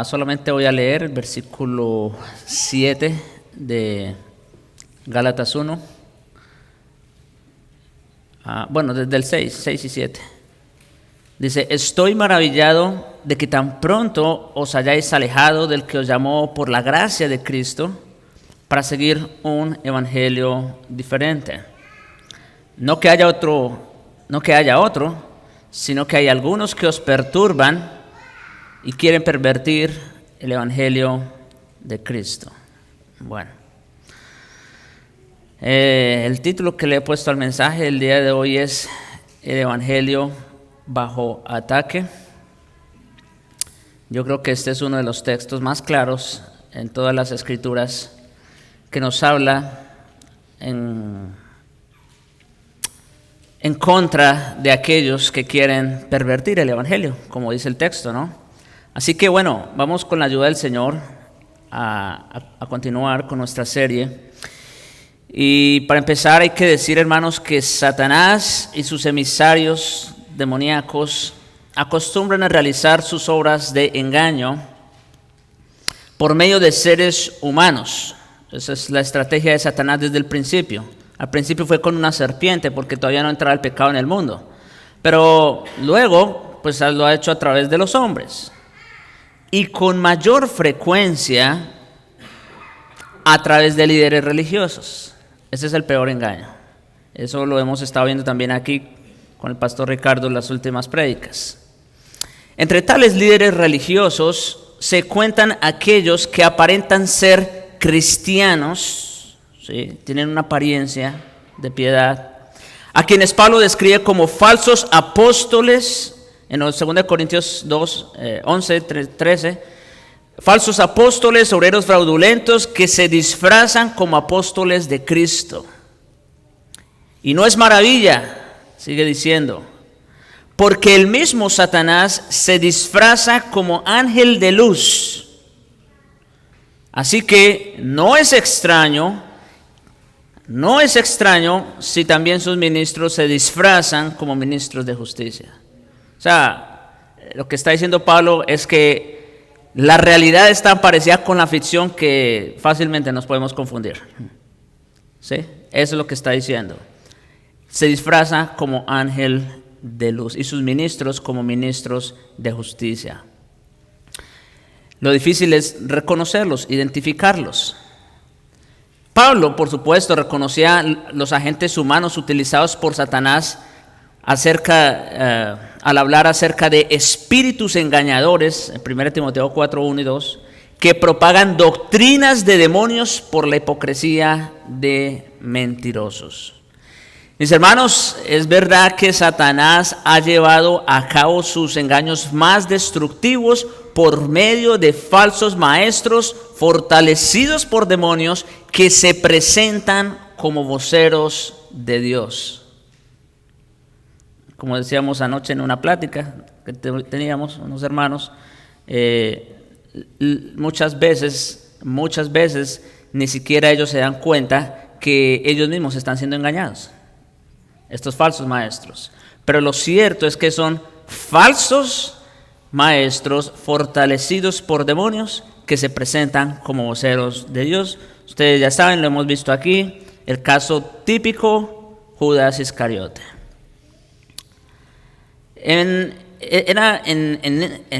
Solamente voy a leer el versículo 7 de Gálatas 1. Desde el 6 y 7. Dice: estoy maravillado de que tan pronto os hayáis alejado del que os llamó por la gracia de Cristo para seguir un evangelio diferente. No que haya otro, sino que hay algunos que os perturban y quieren pervertir el evangelio de Cristo. Bueno, el título que le he puesto al mensaje el día de hoy es El evangelio bajo ataque. Yo creo que este es uno de los textos más claros en todas las escrituras que nos habla en contra de aquellos que quieren pervertir el evangelio, como dice el texto, ¿no? Así que bueno, vamos con la ayuda del Señor a continuar con nuestra serie. Y para empezar hay que decir, hermanos, que Satanás y sus emisarios demoníacos acostumbran a realizar sus obras de engaño por medio de seres humanos. Esa es la estrategia de Satanás desde el principio. Al principio fue con una serpiente porque todavía no entraba el pecado en el mundo. Pero luego, pues lo ha hecho a través de los hombres. Y con mayor frecuencia a través de líderes religiosos. Ese es el peor engaño. Eso lo hemos estado viendo también aquí con el pastor Ricardo en las últimas prédicas. Entre tales líderes religiosos se cuentan aquellos que aparentan ser cristianos, ¿sí? Tienen una apariencia de piedad, a quienes Pablo describe como falsos apóstoles. En 2 Corintios 2, 11, 13, falsos apóstoles, obreros fraudulentos que se disfrazan como apóstoles de Cristo. Y no es maravilla, sigue diciendo, porque el mismo Satanás se disfraza como ángel de luz. Así que no es extraño si también sus ministros se disfrazan como ministros de justicia. O sea, lo que está diciendo Pablo es que la realidad es tan parecida con la ficción que fácilmente nos podemos confundir. ¿Sí? Eso es lo que está diciendo. Se disfraza como ángel de luz y sus ministros como ministros de justicia. Lo difícil es reconocerlos, identificarlos. Pablo, por supuesto, reconocía los agentes humanos utilizados por Satanás al hablar acerca de espíritus engañadores, en 1 Timoteo 4, 1 y 2, que propagan doctrinas de demonios por la hipocresía de mentirosos. Mis hermanos, es verdad que Satanás ha llevado a cabo sus engaños más destructivos por medio de falsos maestros fortalecidos por demonios que se presentan como voceros de Dios. Como decíamos anoche en una plática que teníamos unos hermanos, muchas veces ni siquiera ellos se dan cuenta que ellos mismos están siendo engañados, estos falsos maestros. Pero lo cierto es que son falsos maestros fortalecidos por demonios que se presentan como voceros de Dios. Ustedes ya saben, lo hemos visto aquí, el caso típico, Judas Iscariote. En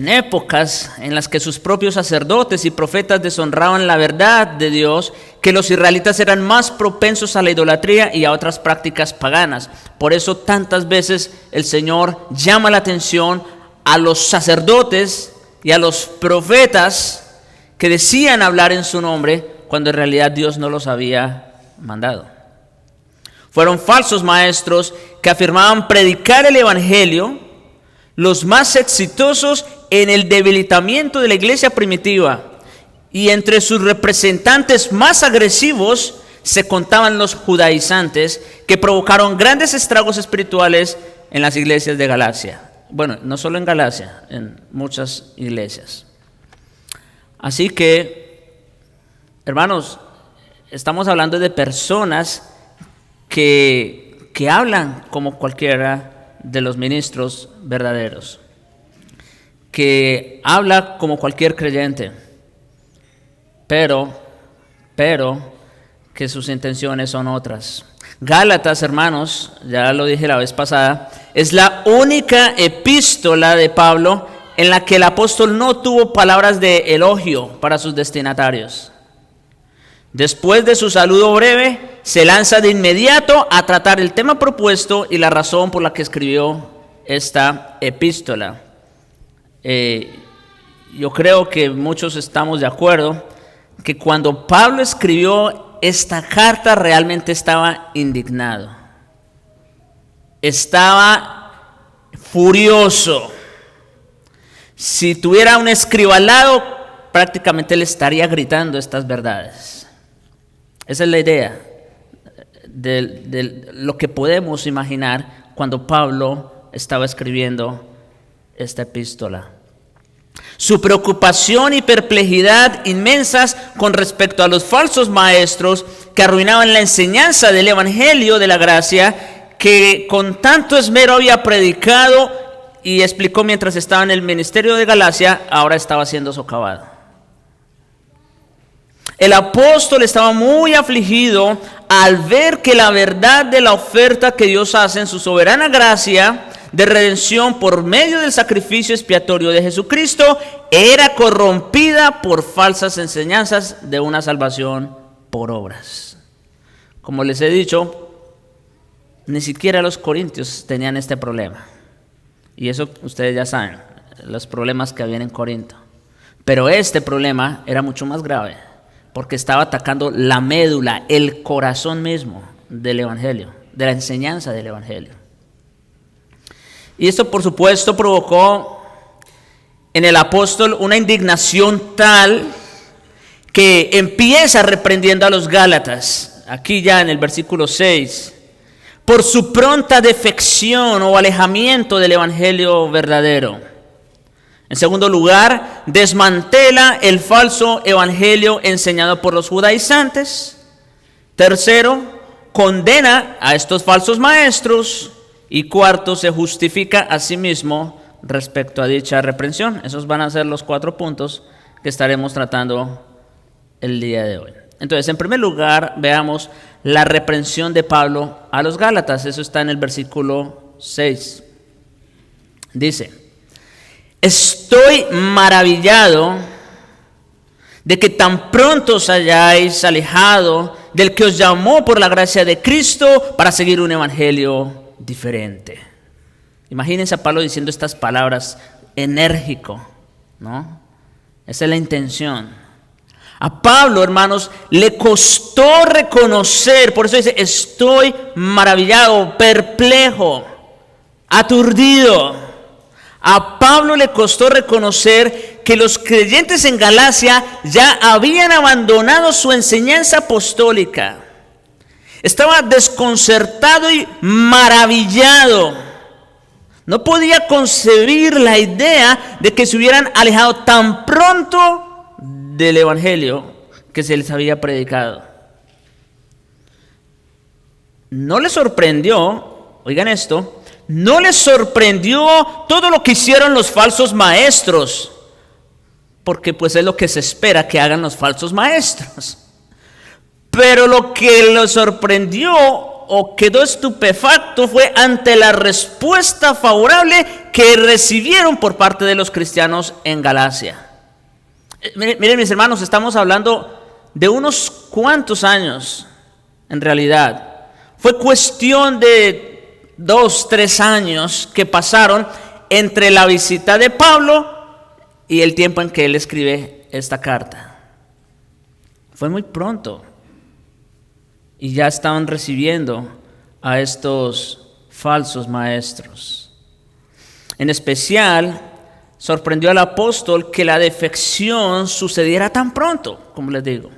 épocas en las que sus propios sacerdotes y profetas deshonraban la verdad de Dios, que los israelitas eran más propensos a la idolatría y a otras prácticas paganas. Por eso tantas veces el Señor llama la atención a los sacerdotes y a los profetas que decían hablar en su nombre cuando en realidad Dios no los había mandado. Fueron falsos maestros que afirmaban predicar el evangelio, los más exitosos en el debilitamiento de la iglesia primitiva, y entre sus representantes más agresivos se contaban los judaizantes, que provocaron grandes estragos espirituales en las iglesias de Galacia. Bueno, no solo en Galacia, en muchas iglesias. Así que, hermanos, estamos hablando de personas que hablan como cualquiera de los ministros verdaderos. que habla como cualquier creyente, pero que sus intenciones son otras. Gálatas, hermanos, ya lo dije la vez pasada, es la única epístola de Pablo en la que el apóstol no tuvo palabras de elogio para sus destinatarios. Después de su saludo breve, se lanza de inmediato a tratar el tema propuesto y la razón por la que escribió esta epístola. Yo creo que muchos estamos de acuerdo que cuando Pablo escribió esta carta realmente estaba indignado. Estaba furioso. Si tuviera un escriba al lado, prácticamente le estaría gritando estas verdades. Esa es la idea de lo que podemos imaginar cuando Pablo estaba escribiendo esta epístola. Su preocupación y perplejidad inmensas con respecto a los falsos maestros que arruinaban la enseñanza del Evangelio de la gracia que con tanto esmero había predicado y explicó mientras estaba en el ministerio de Galacia, ahora estaba siendo socavado. El apóstol estaba muy afligido al ver que la verdad de la oferta que Dios hace en su soberana gracia de redención por medio del sacrificio expiatorio de Jesucristo era corrompida por falsas enseñanzas de una salvación por obras. Como les he dicho, ni siquiera los corintios tenían este problema. Y eso ustedes ya saben, los problemas que habían en Corinto. Pero este problema era mucho más grave, porque estaba atacando la médula, el corazón mismo del Evangelio, de la enseñanza del Evangelio. Y esto, por supuesto, provocó en el apóstol una indignación tal que empieza reprendiendo a los Gálatas, aquí ya en el versículo 6, por su pronta defección o alejamiento del Evangelio verdadero. En segundo lugar, desmantela el falso evangelio enseñado por los judaizantes. Tercero, condena a estos falsos maestros. Y cuarto, se justifica a sí mismo respecto a dicha reprensión. Esos van a ser los 4 puntos que estaremos tratando el día de hoy. Entonces, en primer lugar, veamos la reprensión de Pablo a los Gálatas. Eso está en el versículo 6. Dice: estoy maravillado de que tan pronto os hayáis alejado del que os llamó por la gracia de Cristo para seguir un evangelio diferente. Imagínense a Pablo diciendo estas palabras enérgico, ¿no? Esa es la intención. A Pablo, hermanos, le costó reconocer, por eso dice, estoy maravillado, perplejo, aturdido. A Pablo le costó reconocer que los creyentes en Galacia ya habían abandonado su enseñanza apostólica. Estaba desconcertado y maravillado. No podía concebir la idea de que se hubieran alejado tan pronto del evangelio que se les había predicado. No les sorprendió, oigan esto, no les sorprendió todo lo que hicieron los falsos maestros, porque pues es lo que se espera que hagan los falsos maestros. Pero lo que los sorprendió o quedó estupefacto fue ante la respuesta favorable que recibieron por parte de los cristianos en Galacia. Miren, mis hermanos, estamos hablando de unos cuantos años, en realidad. Fue cuestión de 2-3 años que pasaron entre la visita de Pablo y el tiempo en que él escribe esta carta. Fue muy pronto. Y ya estaban recibiendo a estos falsos maestros. En especial, sorprendió al apóstol que la defección sucediera tan pronto, como les digo.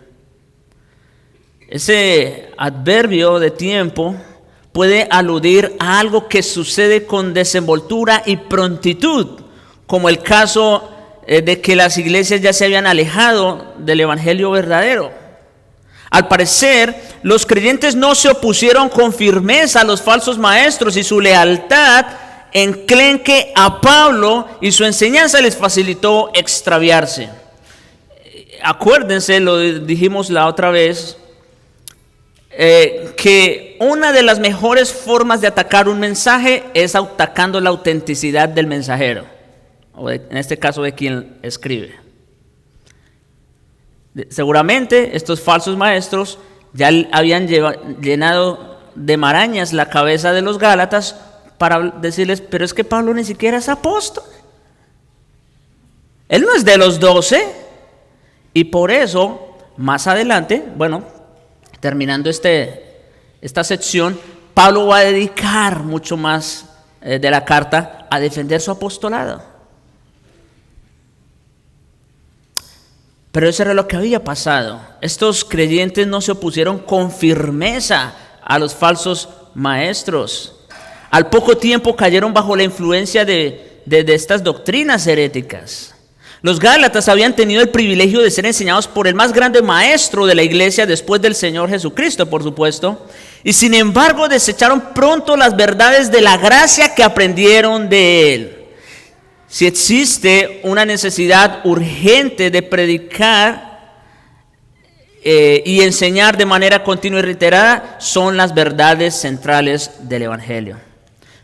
Ese adverbio de tiempo puede aludir a algo que sucede con desenvoltura y prontitud, como el caso de que las iglesias ya se habían alejado del evangelio verdadero. Al parecer, los creyentes no se opusieron con firmeza a los falsos maestros y su lealtad enclenque a Pablo y su enseñanza les facilitó extraviarse. Acuérdense, lo dijimos la otra vez, que una de las mejores formas de atacar un mensaje es atacando la autenticidad del mensajero, o en este caso de quien escribe. Seguramente estos falsos maestros ya habían llenado de marañas la cabeza de los Gálatas para decirles, pero es que Pablo ni siquiera es apóstol. Él no es de los 12. Y por eso, más adelante, bueno, terminando esta sección, Pablo va a dedicar mucho más de la carta a defender su apostolado. Pero eso era lo que había pasado. Estos creyentes no se opusieron con firmeza a los falsos maestros. Al poco tiempo cayeron bajo la influencia de estas doctrinas heréticas. Los Gálatas habían tenido el privilegio de ser enseñados por el más grande maestro de la iglesia después del Señor Jesucristo, por supuesto, y sin embargo desecharon pronto las verdades de la gracia que aprendieron de Él. Si existe una necesidad urgente de predicar y enseñar de manera continua y reiterada, son las verdades centrales del Evangelio.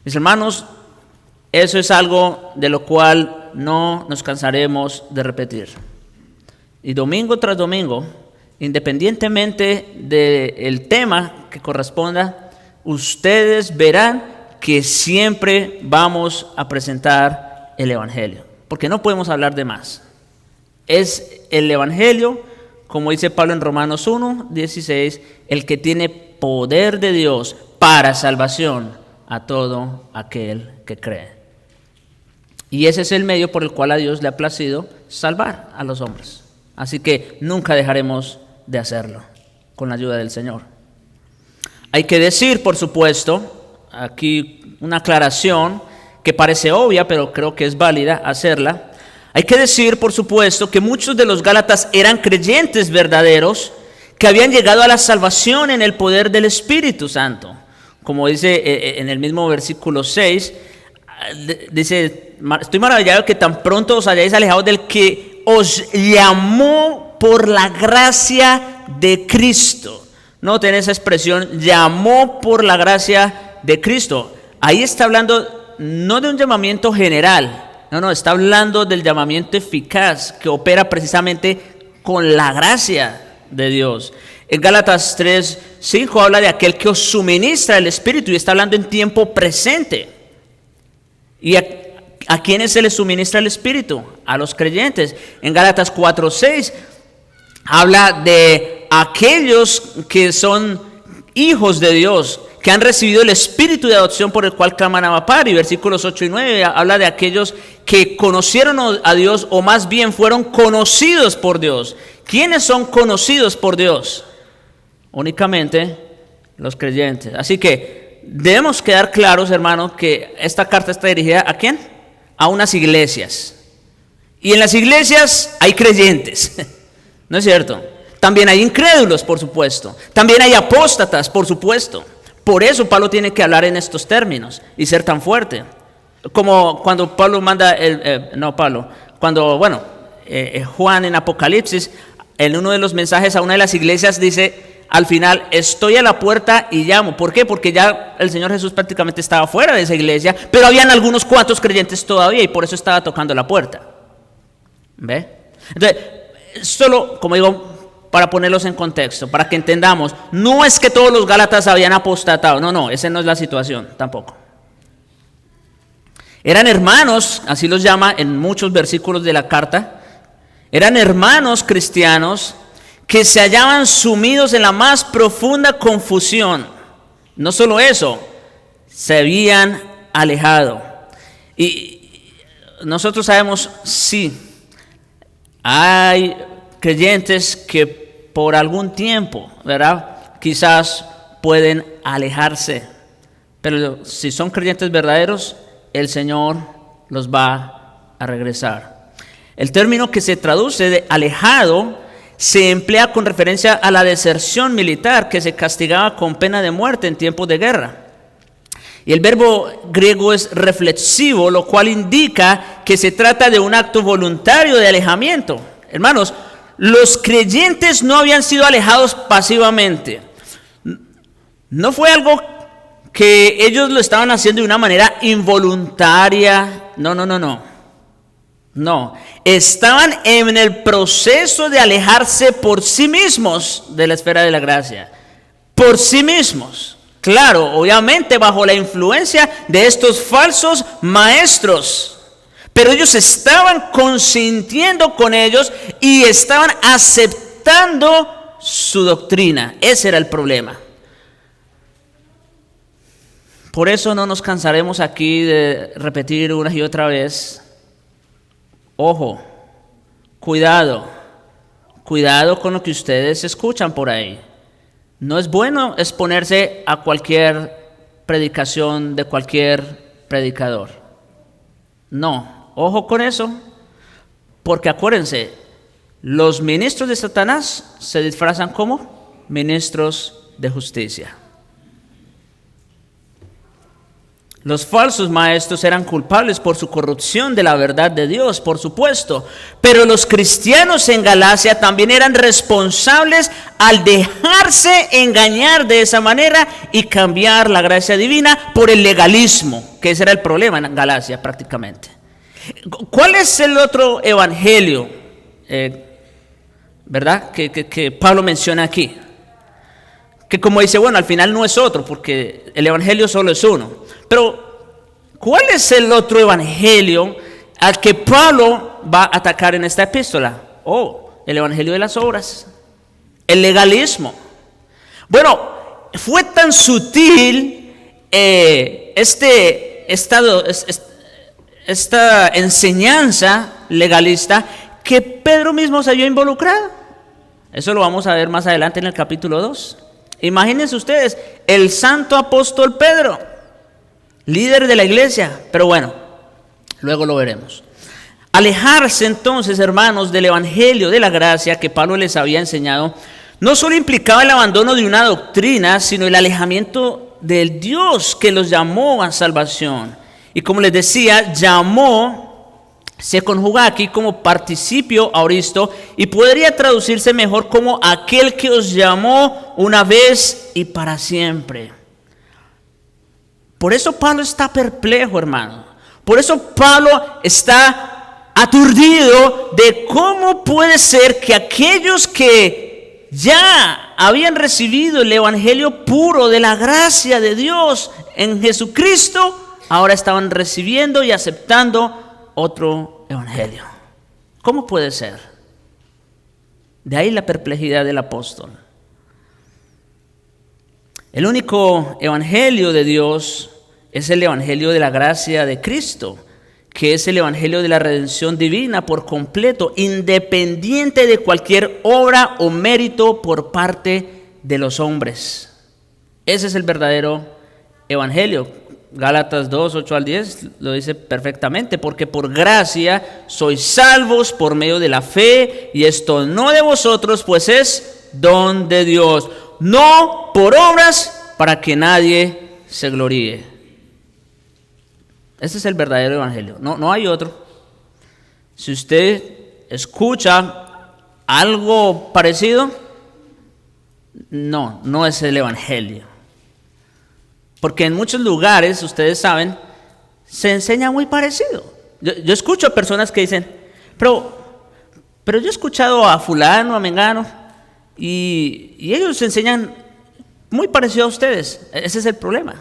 Mis hermanos, eso es algo de lo cual no nos cansaremos de repetir. Y domingo tras domingo, independientemente del tema que corresponda, ustedes verán que siempre vamos a presentar el Evangelio, porque no podemos hablar de más. Es el Evangelio, como dice Pablo en Romanos 1:16, el que tiene poder de Dios para salvación a todo aquel que cree. Y ese es el medio por el cual a Dios le ha placido salvar a los hombres. Así que nunca dejaremos de hacerlo con la ayuda del Señor. Hay que decir, por supuesto, aquí una aclaración que parece obvia, pero creo que es válida hacerla. Hay que decir, por supuesto, que muchos de los Gálatas eran creyentes verdaderos que habían llegado a la salvación en el poder del Espíritu Santo. Como dice en el mismo versículo 6, dice, estoy maravillado que tan pronto os hayáis alejado del que os llamó por la gracia de Cristo. Noten esa expresión, llamó por la gracia de Cristo. Ahí está hablando no de un llamamiento general, no, está hablando del llamamiento eficaz que opera precisamente con la gracia de Dios. En Gálatas 3:5 habla de aquel que os suministra el Espíritu y está hablando en tiempo presente. ¿Y a quiénes se les suministra el Espíritu? A los creyentes. En Gálatas 4:6 habla de aquellos que son hijos de Dios, que han recibido el Espíritu de adopción por el cual claman Abba Padre. Y versículos 8 y 9 habla de aquellos que conocieron a Dios, o más bien fueron conocidos por Dios. ¿Quiénes son conocidos por Dios? Únicamente los creyentes. Así que debemos quedar claros, hermanos, que esta carta está dirigida ¿a quién? A unas iglesias. Y en las iglesias hay creyentes, ¿no es cierto? También hay incrédulos, por supuesto. También hay apóstatas, por supuesto. Por eso Pablo tiene que hablar en estos términos y ser tan fuerte. Como cuando Pablo manda, Juan en Apocalipsis, en uno de los mensajes a una de las iglesias dice al final, estoy a la puerta y llamo. ¿Por qué? Porque ya el Señor Jesús prácticamente estaba fuera de esa iglesia, pero habían algunos cuantos creyentes todavía y por eso estaba tocando la puerta. ¿Ve? Entonces, solo, como digo, para ponerlos en contexto, para que entendamos, no es que todos los Gálatas habían apostatado, no, esa no es la situación, tampoco. Eran hermanos, así los llama en muchos versículos de la carta, eran hermanos cristianos que se hallaban sumidos en la más profunda confusión. No solo eso, se habían alejado. Y nosotros sabemos, sí, hay creyentes que por algún tiempo, ¿verdad?, quizás pueden alejarse, pero si son creyentes verdaderos, el Señor los va a regresar. El término que se traduce de alejado se emplea con referencia a la deserción militar que se castigaba con pena de muerte en tiempos de guerra. Y el verbo griego es reflexivo, lo cual indica que se trata de un acto voluntario de alejamiento. Hermanos, los creyentes no habían sido alejados pasivamente. No fue algo que ellos lo estaban haciendo de una manera involuntaria. No. Estaban en el proceso de alejarse por sí mismos de la esfera de la gracia. Por sí mismos. Claro, obviamente bajo la influencia de estos falsos maestros. Pero ellos estaban consintiendo con ellos y estaban aceptando su doctrina. Ese era el problema. Por eso no nos cansaremos aquí de repetir una y otra vez. Ojo, cuidado con lo que ustedes escuchan por ahí. No es bueno exponerse a cualquier predicación de cualquier predicador. No, ojo con eso, porque acuérdense, los ministros de Satanás se disfrazan como ministros de justicia. Los falsos maestros eran culpables por su corrupción de la verdad de Dios, por supuesto. Pero los cristianos en Galacia también eran responsables al dejarse engañar de esa manera y cambiar la gracia divina por el legalismo, que ese era el problema en Galacia prácticamente. ¿Cuál es el otro evangelio, verdad, que Pablo menciona aquí? Que como dice, bueno, al final no es otro, porque el evangelio solo es uno. Pero, ¿cuál es el otro evangelio al que Pablo va a atacar en esta epístola? El evangelio de las obras, el legalismo. Bueno, fue tan sutil esta enseñanza legalista que Pedro mismo se vio involucrado. Eso lo vamos a ver más adelante en el capítulo 2. Imagínense ustedes, el santo apóstol Pedro, líder de la iglesia, pero bueno, luego lo veremos. Alejarse entonces, hermanos, del evangelio de la gracia que Pablo les había enseñado, no solo implicaba el abandono de una doctrina, sino el alejamiento del Dios que los llamó a salvación. Y como les decía, llamó se conjuga aquí como participio aoristo y podría traducirse mejor como aquel que os llamó una vez y para siempre. Por eso Pablo está perplejo, hermano. Por eso Pablo está aturdido de cómo puede ser que aquellos que ya habían recibido el evangelio puro de la gracia de Dios en Jesucristo, ahora estaban recibiendo y aceptando otro evangelio. ¿Cómo puede ser? De ahí la perplejidad del apóstol. El único evangelio de Dios es el evangelio de la gracia de Cristo, que es el evangelio de la redención divina por completo, independiente de cualquier obra o mérito por parte de los hombres. Ese es el verdadero evangelio. Gálatas 2, 8 al 10 lo dice perfectamente, porque por gracia sois salvos por medio de la fe, y esto no de vosotros, pues es don de Dios, no por obras para que nadie se gloríe. Ese es el verdadero evangelio, no hay otro. Si usted escucha algo parecido, no es el evangelio. Porque en muchos lugares, ustedes saben, se enseña muy parecido. Yo escucho a personas que dicen, pero yo he escuchado a fulano, a mengano, y ellos enseñan muy parecido a ustedes. Ese es el problema.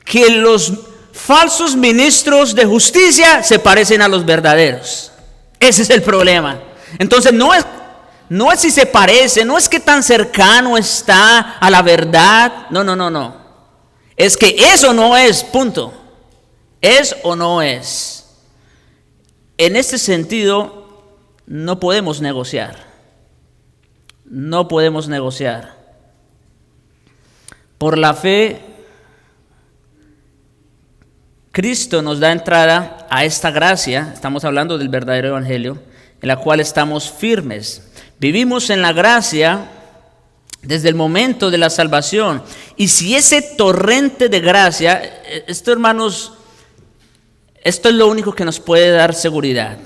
Que los falsos ministros de justicia se parecen a los verdaderos. Ese es el problema. Entonces no es si se parece, no es que tan cercano está a la verdad. No. Es que eso no es, punto. Es o no es. En este sentido, no podemos negociar. No podemos negociar. Por la fe, Cristo nos da entrada a esta gracia, estamos hablando del verdadero evangelio, en la cual estamos firmes. Vivimos en la gracia desde el momento de la salvación. Y si ese torrente de gracia, esto, hermanos, esto es lo único que nos puede dar seguridad.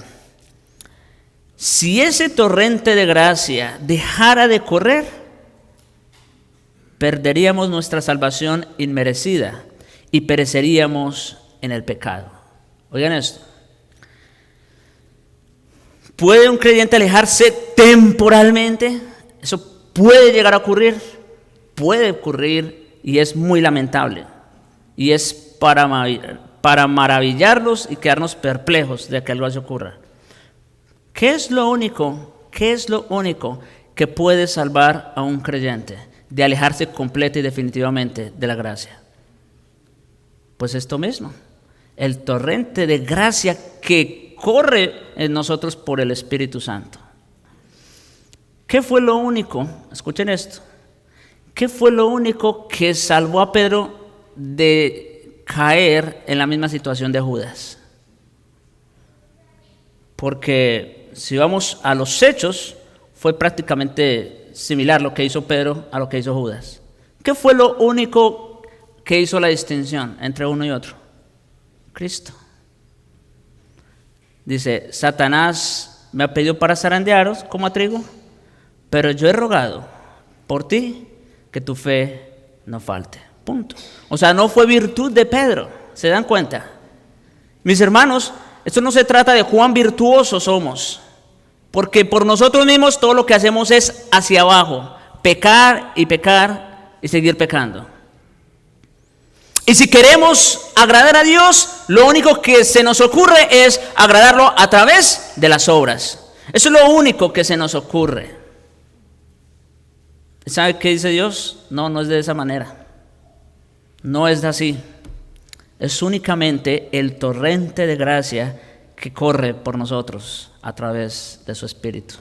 Si ese torrente de gracia dejara de correr, perderíamos nuestra salvación inmerecida y pereceríamos en el pecado. Oigan esto. ¿Puede un creyente alejarse temporalmente? Eso puede llegar a ocurrir. Puede ocurrir y es muy lamentable. Y es para maravillarnos y quedarnos perplejos de que algo así ocurra. ¿Qué es lo único que puede salvar a un creyente de alejarse completa y definitivamente de la gracia? Pues esto mismo, el torrente de gracia que corre en nosotros por el Espíritu Santo. ¿Qué fue lo único? Escuchen esto. ¿Qué fue lo único que salvó a Pedro de caer en la misma situación de Judas? Porque si vamos a los hechos, fue prácticamente similar lo que hizo Pedro a lo que hizo Judas. ¿Qué fue lo único que hizo la distinción entre uno y otro? Cristo. Dice, Satanás me ha pedido para zarandearos como a trigo, pero yo he rogado por ti que tu fe no falte. Punto. O sea, no fue virtud de Pedro. ¿Se dan cuenta? Mis hermanos, esto no se trata de cuán virtuosos somos, porque por nosotros mismos todo lo que hacemos es hacia abajo, pecar y seguir pecando. Y si queremos agradar a Dios, lo único que se nos ocurre es agradarlo a través de las obras. Eso es lo único que se nos ocurre. ¿Sabe qué dice Dios? No es de esa manera. No es así. Es únicamente el torrente de gracia que corre por nosotros a través de su Espíritu.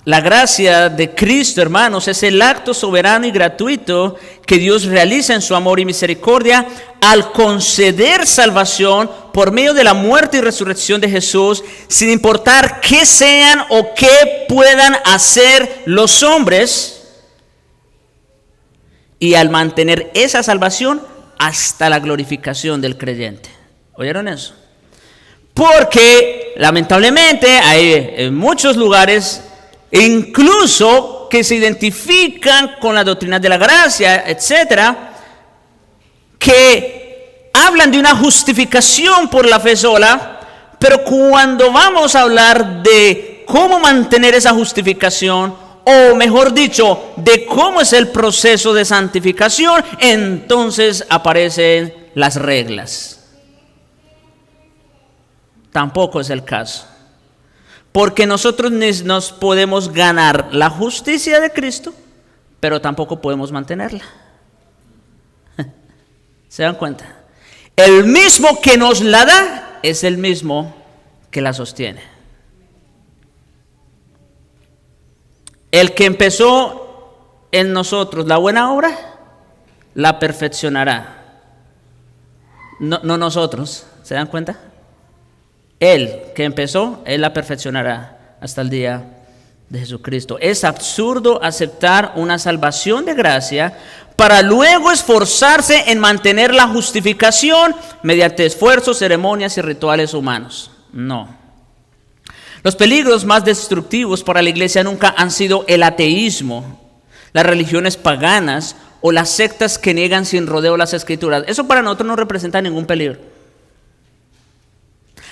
La gracia de Cristo, hermanos, es el acto soberano y gratuito que Dios realiza en su amor y misericordia al conceder salvación por medio de la muerte y resurrección de Jesús, sin importar qué sean o qué puedan hacer los hombres, y al mantener esa salvación hasta la glorificación del creyente. ¿Oyeron eso? Porque lamentablemente hay en muchos lugares, incluso que se identifican con las doctrinas de la gracia, etcétera, que hablan de una justificación por la fe sola, pero cuando vamos a hablar de cómo mantener esa justificación, o mejor dicho, de cómo es el proceso de santificación, entonces aparecen las reglas. Tampoco es el caso. Porque nosotros nos podemos ganar la justicia de Cristo, pero tampoco podemos mantenerla. ¿Se dan cuenta? El mismo que nos la da es el mismo que la sostiene. El que empezó en nosotros la buena obra, la perfeccionará. No nosotros, ¿se dan cuenta? Él que empezó, Él la perfeccionará hasta el día de Jesucristo. Es absurdo aceptar una salvación de gracia para luego esforzarse en mantener la justificación mediante esfuerzos, ceremonias y rituales humanos. No. Los peligros más destructivos para la iglesia nunca han sido el ateísmo, las religiones paganas o las sectas que niegan sin rodeo las escrituras. Eso para nosotros no representa ningún peligro.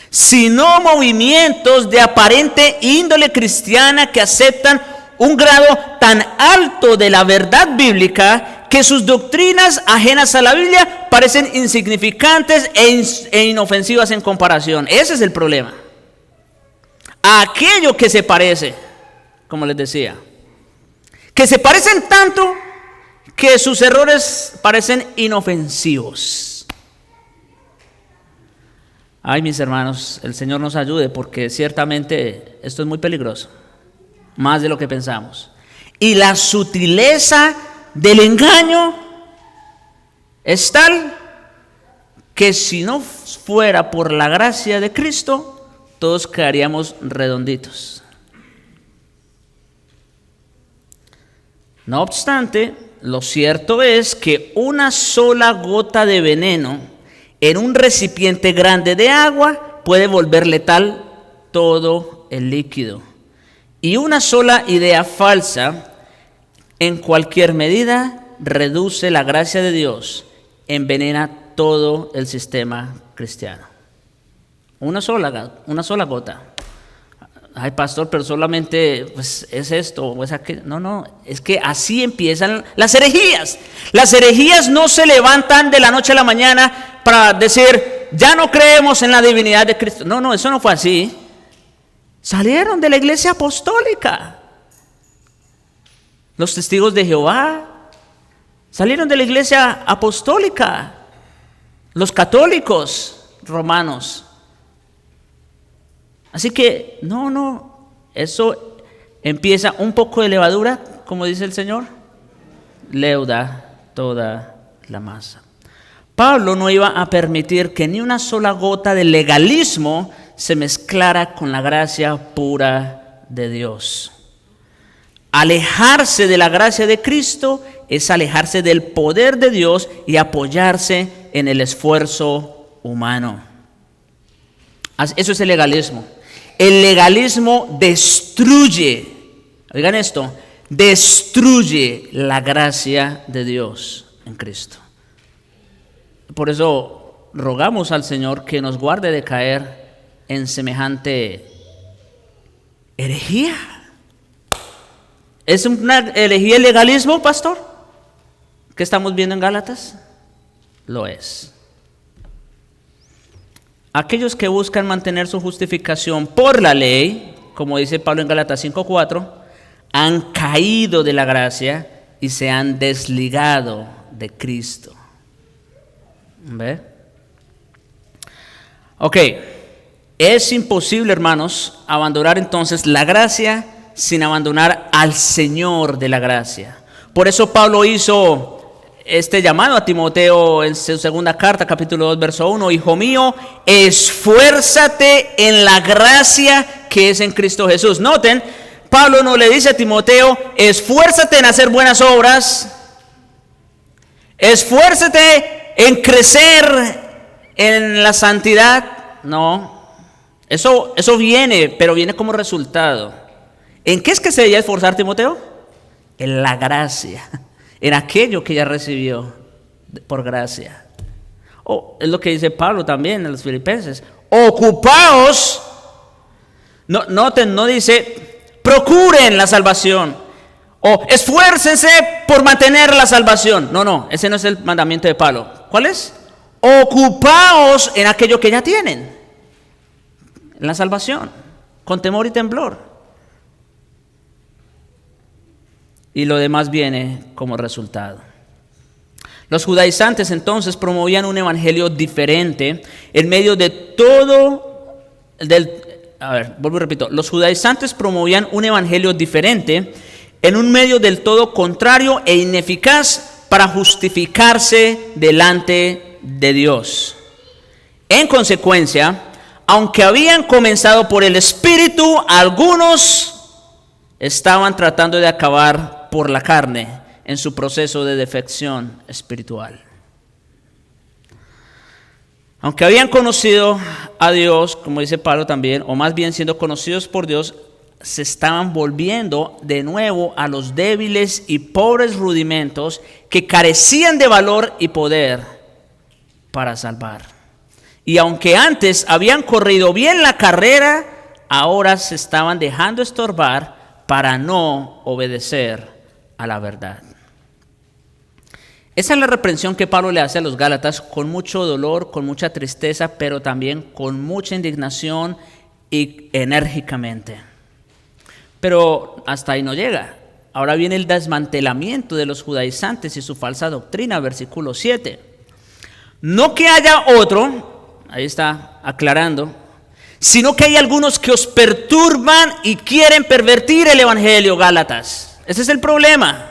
Sino movimientos de aparente índole cristiana que aceptan un grado tan alto de la verdad bíblica que sus doctrinas ajenas a la Biblia parecen insignificantes e inofensivas en comparación. Ese es el problema. Aquello que se parece, como les decía, que se parecen tanto que sus errores parecen inofensivos. Ay, mis hermanos, el Señor nos ayude, porque ciertamente esto es muy peligroso, más de lo que pensamos. Y la sutileza del engaño es tal que si no fuera por la gracia de Cristo, todos quedaríamos redonditos. No obstante, lo cierto es que una sola gota de veneno en un recipiente grande de agua puede volver letal todo el líquido. Y una sola idea falsa, en cualquier medida, reduce la gracia de Dios, envenena todo el sistema cristiano. Una sola gota. Ay, pastor, pero solamente pues, es esto o es aquello. No, es que así empiezan las herejías. Las herejías no se levantan de la noche a la mañana para decir, ya no creemos en la divinidad de Cristo. No, eso no fue así. Salieron de la iglesia apostólica. Los testigos de Jehová salieron de la iglesia apostólica. Los católicos romanos. Así que, eso empieza un poco de levadura, como dice el Señor, leuda toda la masa. Pablo no iba a permitir que ni una sola gota de legalismo se mezclara con la gracia pura de Dios. Alejarse de la gracia de Cristo es alejarse del poder de Dios y apoyarse en el esfuerzo humano. Eso es el legalismo. El legalismo destruye, oigan esto, destruye la gracia de Dios en Cristo. Por eso rogamos al Señor que nos guarde de caer en semejante herejía. ¿Es una herejía el legalismo, pastor? ¿Qué estamos viendo en Gálatas? Lo es. Aquellos que buscan mantener su justificación por la ley, como dice Pablo en Gálatas 5:4, han caído de la gracia y se han desligado de Cristo. ¿Ve? Ok, es imposible, hermanos, abandonar entonces la gracia sin abandonar al Señor de la gracia. Por eso Pablo hizo este llamado a Timoteo en su segunda carta, capítulo 2, verso 1. Hijo mío, esfuérzate en la gracia que es en Cristo Jesús. Noten, Pablo no le dice a Timoteo, esfuérzate en hacer buenas obras, esfuérzate en crecer en la santidad. No, eso viene, pero viene como resultado. ¿En qué es que se debía esforzar Timoteo? En la gracia, en aquello que ya recibió por gracia. Es lo que dice Pablo también en los Filipenses. Ocupaos, noten, no dice procuren la salvación o esfuércense por mantener la salvación. No, ese no es el mandamiento de Pablo. ¿Cuál es? Ocupaos en aquello que ya tienen, en la salvación, con temor y temblor. Y lo demás viene como resultado. Los judaizantes entonces promovían un evangelio diferente en medio de todo vuelvo y repito. Los judaizantes promovían un evangelio diferente en un medio del todo contrario e ineficaz para justificarse delante de Dios. En consecuencia, aunque habían comenzado por el Espíritu, algunos estaban tratando de acabar por la carne en su proceso de defección espiritual. Aunque habían conocido a Dios, como dice Pablo también, o más bien siendo conocidos por Dios, se estaban volviendo de nuevo a los débiles y pobres rudimentos que carecían de valor y poder para salvar. Y aunque antes habían corrido bien la carrera, ahora se estaban dejando estorbar para no obedecer a la verdad. Esa es la reprensión que Pablo le hace a los Gálatas con mucho dolor, con mucha tristeza, pero también con mucha indignación y enérgicamente. Pero hasta ahí no llega. Ahora viene el desmantelamiento de los judaizantes y su falsa doctrina, versículo 7. No que haya otro, ahí está aclarando, sino que hay algunos que os perturban y quieren pervertir el evangelio, Gálatas. Ese es el problema.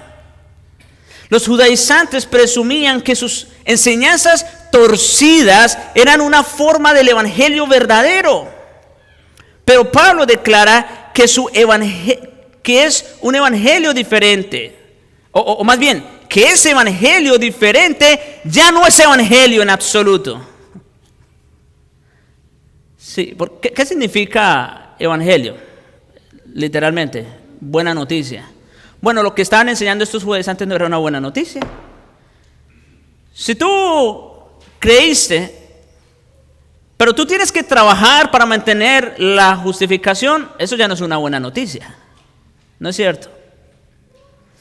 Los judaizantes presumían que sus enseñanzas torcidas eran una forma del evangelio verdadero. Pero Pablo declara que, que es un evangelio diferente. O más bien, que ese evangelio diferente ya no es evangelio en absoluto. Sí, ¿qué significa evangelio? Literalmente, buena noticia. Bueno, lo que estaban enseñando estos jueces antes no era una buena noticia. Si tú creíste, pero tú tienes que trabajar para mantener la justificación, eso ya no es una buena noticia. ¿No es cierto?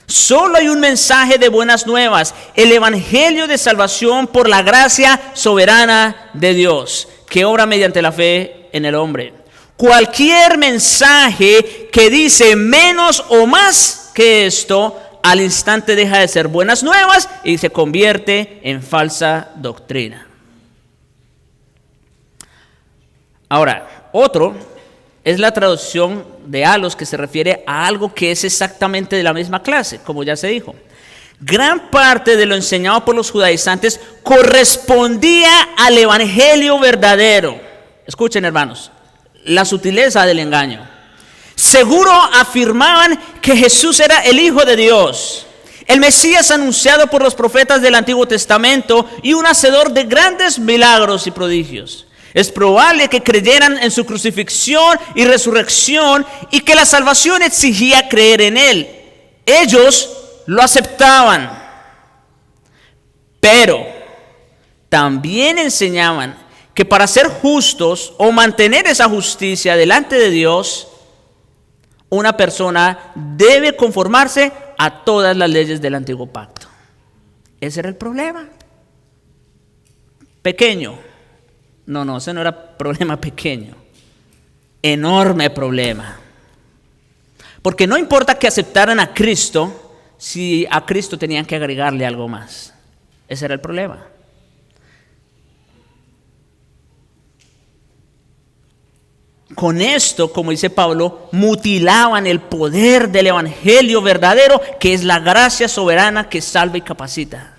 Solo hay un mensaje de buenas nuevas, el evangelio de salvación por la gracia soberana de Dios, que obra mediante la fe en el hombre. Cualquier mensaje que dice menos o más que esto, al instante deja de ser buenas nuevas y se convierte en falsa doctrina. Ahora, otro es la traducción de halos, que se refiere a algo que es exactamente de la misma clase, como ya se dijo. Gran parte de lo enseñado por los judaizantes correspondía al evangelio verdadero. Escuchen, hermanos, la sutileza del engaño. Seguro afirmaban que Jesús era el Hijo de Dios, el Mesías anunciado por los profetas del Antiguo Testamento y un hacedor de grandes milagros y prodigios. Es probable que creyeran en su crucifixión y resurrección y que la salvación exigía creer en Él. Ellos lo aceptaban, pero también enseñaban que para ser justos o mantener esa justicia delante de Dios, una persona debe conformarse a todas las leyes del antiguo pacto. Ese era el problema. Pequeño. No, ese no era problema pequeño. Enorme problema. Porque no importa que aceptaran a Cristo, si a Cristo tenían que agregarle algo más. Ese era el problema. Con esto, como dice Pablo, mutilaban el poder del evangelio verdadero, que es la gracia soberana que salva y capacita.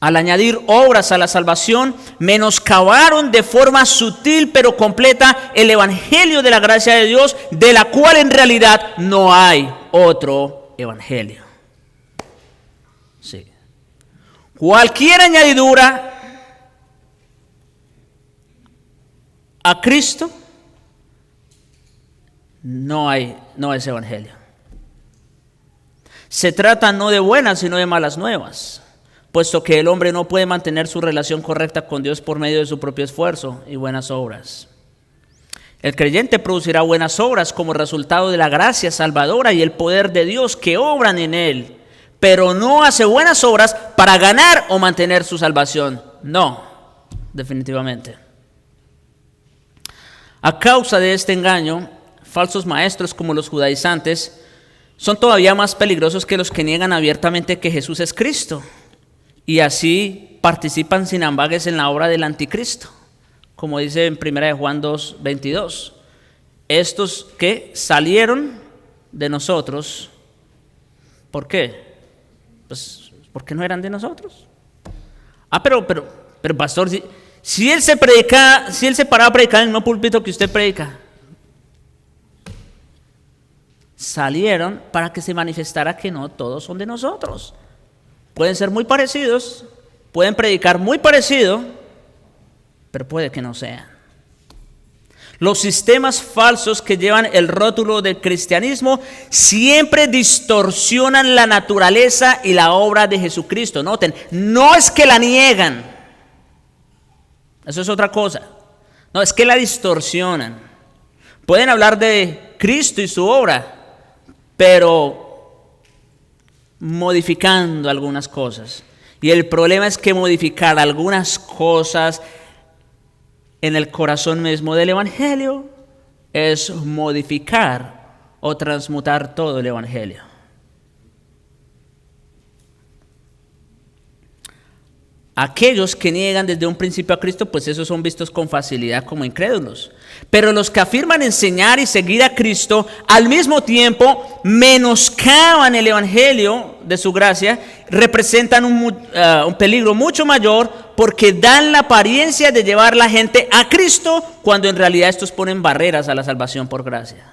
Al añadir obras a la salvación, menoscabaron de forma sutil pero completa el evangelio de la gracia de Dios, de la cual en realidad no hay otro evangelio. Sí. Cualquier añadidura a Cristo no es evangelio. Se trata no de buenas sino de malas nuevas, puesto que el hombre no puede mantener su relación correcta con Dios por medio de su propio esfuerzo y buenas obras. El creyente producirá buenas obras como resultado de la gracia salvadora y el poder de Dios que obran en él, pero no hace buenas obras para ganar o mantener su salvación. No, definitivamente. A causa de este engaño, falsos maestros como los judaizantes son todavía más peligrosos que los que niegan abiertamente que Jesús es Cristo, y así participan sin ambages en la obra del anticristo, como dice en 1 Juan 2:22. Estos que salieron de nosotros, ¿por qué? Pues porque no eran de nosotros. Pero pastor, si él se paraba a predicar en el mismo púlpito que usted predica, salieron para que se manifestara que no todos son de nosotros. Pueden ser muy parecidos, pueden predicar muy parecido, pero puede que no sean. Los sistemas falsos que llevan el rótulo del cristianismo siempre distorsionan la naturaleza y la obra de Jesucristo. Noten, no es que la niegan, eso es otra cosa. No, es que la distorsionan. Pueden hablar de Cristo y su obra, pero modificando algunas cosas. Y el problema es que modificar algunas cosas en el corazón mismo del evangelio es modificar o transmutar todo el evangelio. Aquellos que niegan desde un principio a Cristo, pues esos son vistos con facilidad como incrédulos. Pero los que afirman enseñar y seguir a Cristo, al mismo tiempo menoscaban el evangelio de su gracia, representan un peligro mucho mayor, porque dan la apariencia de llevar la gente a Cristo cuando en realidad estos ponen barreras a la salvación por gracia.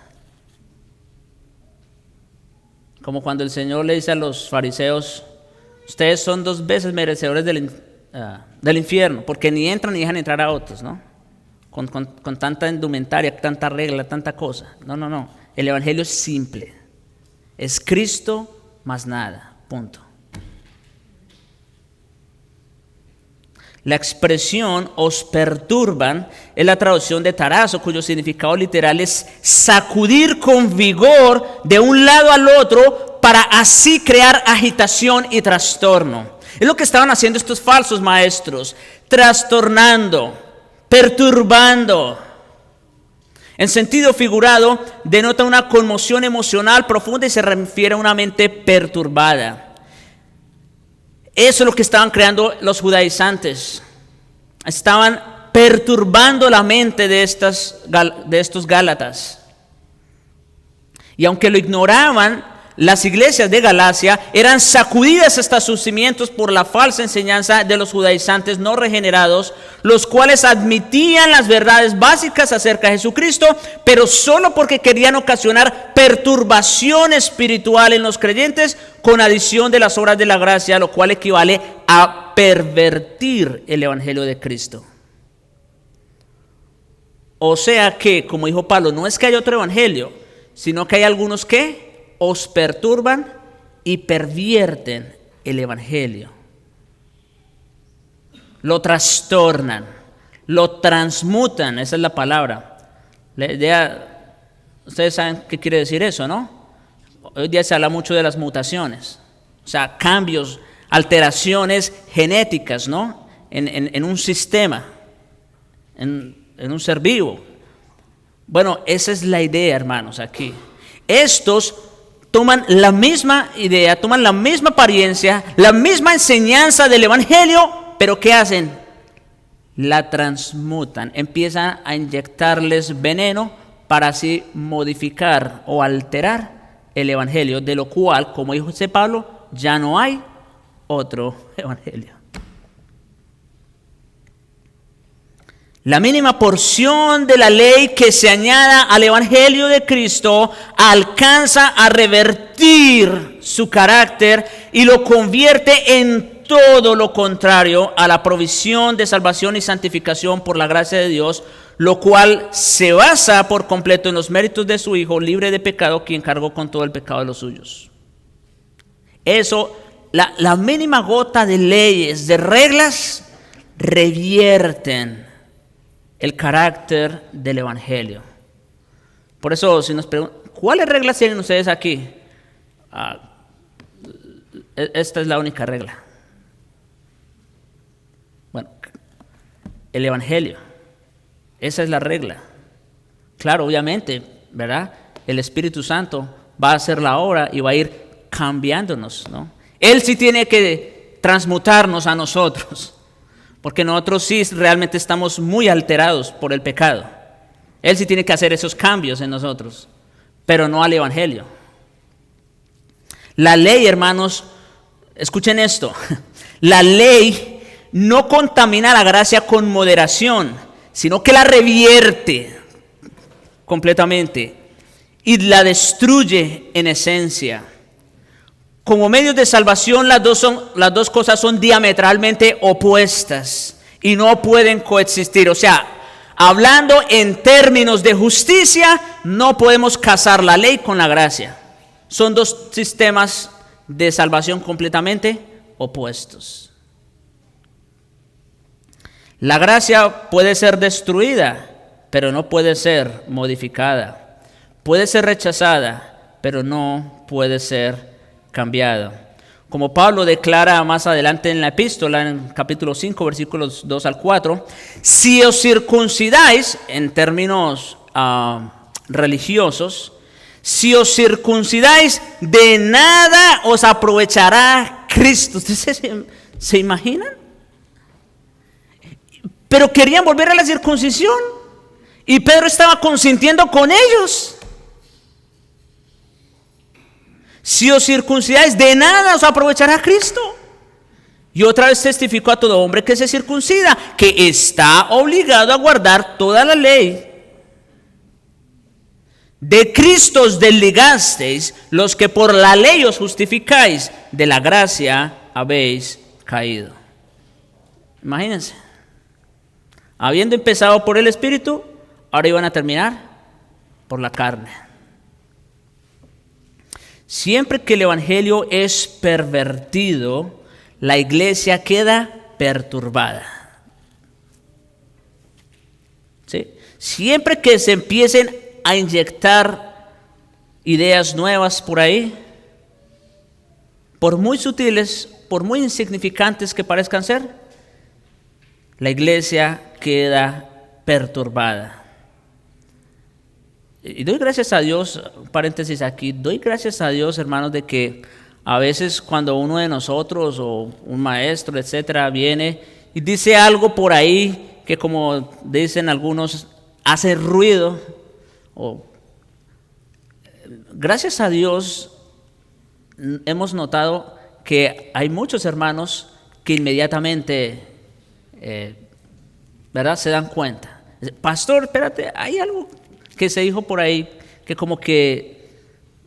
Como cuando el Señor le dice a los fariseos, ustedes son 2 veces merecedores del infierno, porque ni entran ni dejan entrar a otros, ¿no? Con tanta indumentaria, tanta regla, tanta cosa. No. El evangelio es simple. Es Cristo más nada. Punto. La expresión os perturban es la traducción de tarazo, cuyo significado literal es sacudir con vigor de un lado al otro para así crear agitación y trastorno. Es lo que estaban haciendo estos falsos maestros, trastornando, perturbando. En sentido figurado, denota una conmoción emocional profunda y se refiere a una mente perturbada. Eso es lo que estaban creando los judaizantes. Estaban perturbando la mente de estos gálatas. Y aunque lo ignoraban, las iglesias de Galacia eran sacudidas hasta sus cimientos por la falsa enseñanza de los judaizantes no regenerados, los cuales admitían las verdades básicas acerca de Jesucristo, pero solo porque querían ocasionar perturbación espiritual en los creyentes con adición de las obras de la gracia, lo cual equivale a pervertir el evangelio de Cristo. O sea que, como dijo Pablo, no es que haya otro evangelio, sino que hay algunos que os perturban y pervierten el evangelio. Lo trastornan, lo transmutan, esa es la palabra. La idea, ustedes saben qué quiere decir eso, ¿no? Hoy día se habla mucho de las mutaciones, o sea, cambios, alteraciones genéticas, ¿no? En un sistema, en un ser vivo. Bueno, esa es la idea, hermanos, aquí. Estos toman la misma idea, toman la misma apariencia, la misma enseñanza del evangelio, pero ¿qué hacen? La transmutan, empiezan a inyectarles veneno para así modificar o alterar el evangelio, de lo cual, como dijo José Pablo, ya no hay otro evangelio. La mínima porción de la ley que se añada al evangelio de Cristo alcanza a revertir su carácter y lo convierte en todo lo contrario a la provisión de salvación y santificación por la gracia de Dios, lo cual se basa por completo en los méritos de su Hijo, libre de pecado, quien cargó con todo el pecado de los suyos. Eso, la mínima gota de leyes, de reglas, revierten el carácter del evangelio. Por eso, si nos preguntan, ¿cuáles reglas tienen ustedes aquí? Esta es la única regla. Bueno, el evangelio. Esa es la regla. Claro, obviamente, ¿verdad? El Espíritu Santo va a hacer la obra y va a ir cambiándonos, ¿no? Él sí tiene que transmutarnos a nosotros, porque nosotros sí realmente estamos muy alterados por el pecado. Él sí tiene que hacer esos cambios en nosotros, pero no al evangelio. La ley, hermanos, escuchen esto, la ley no contamina la gracia con moderación, sino que la revierte completamente y la destruye en esencia. Como medios de salvación, las dos cosas son diametralmente opuestas y no pueden coexistir. O sea, hablando en términos de justicia, no podemos casar la ley con la gracia. Son dos sistemas de salvación completamente opuestos. La gracia puede ser destruida, pero no puede ser modificada. Puede ser rechazada, pero no puede ser cambiado. Como Pablo declara más adelante en la epístola, en capítulo 5, versículos 2 al 4, si os circuncidáis, en términos religiosos, si os circuncidáis, de nada os aprovechará Cristo. ¿Ustedes se imaginan? Pero querían volver a la circuncisión y Pedro estaba consintiendo con ellos. Si os circuncidáis, de nada os aprovechará Cristo. Y otra vez testifico a todo hombre que se circuncida, que está obligado a guardar toda la ley. De Cristo os desligasteis, los que por la ley os justificáis, de la gracia habéis caído. Imagínense, habiendo empezado por el Espíritu, ahora iban a terminar por la carne. Siempre que el Evangelio es pervertido, la iglesia queda perturbada. ¿Sí? Siempre que se empiecen a inyectar ideas nuevas por ahí, por muy sutiles, por muy insignificantes que parezcan ser, la iglesia queda perturbada. Y doy gracias a Dios, paréntesis aquí, doy gracias a Dios, hermanos, de que a veces cuando uno de nosotros o un maestro, etcétera, viene y dice algo por ahí que, como dicen algunos, hace ruido, gracias a Dios hemos notado que hay muchos hermanos que inmediatamente, ¿verdad?, se dan cuenta. Pastor, espérate, hay algo que se dijo por ahí que como que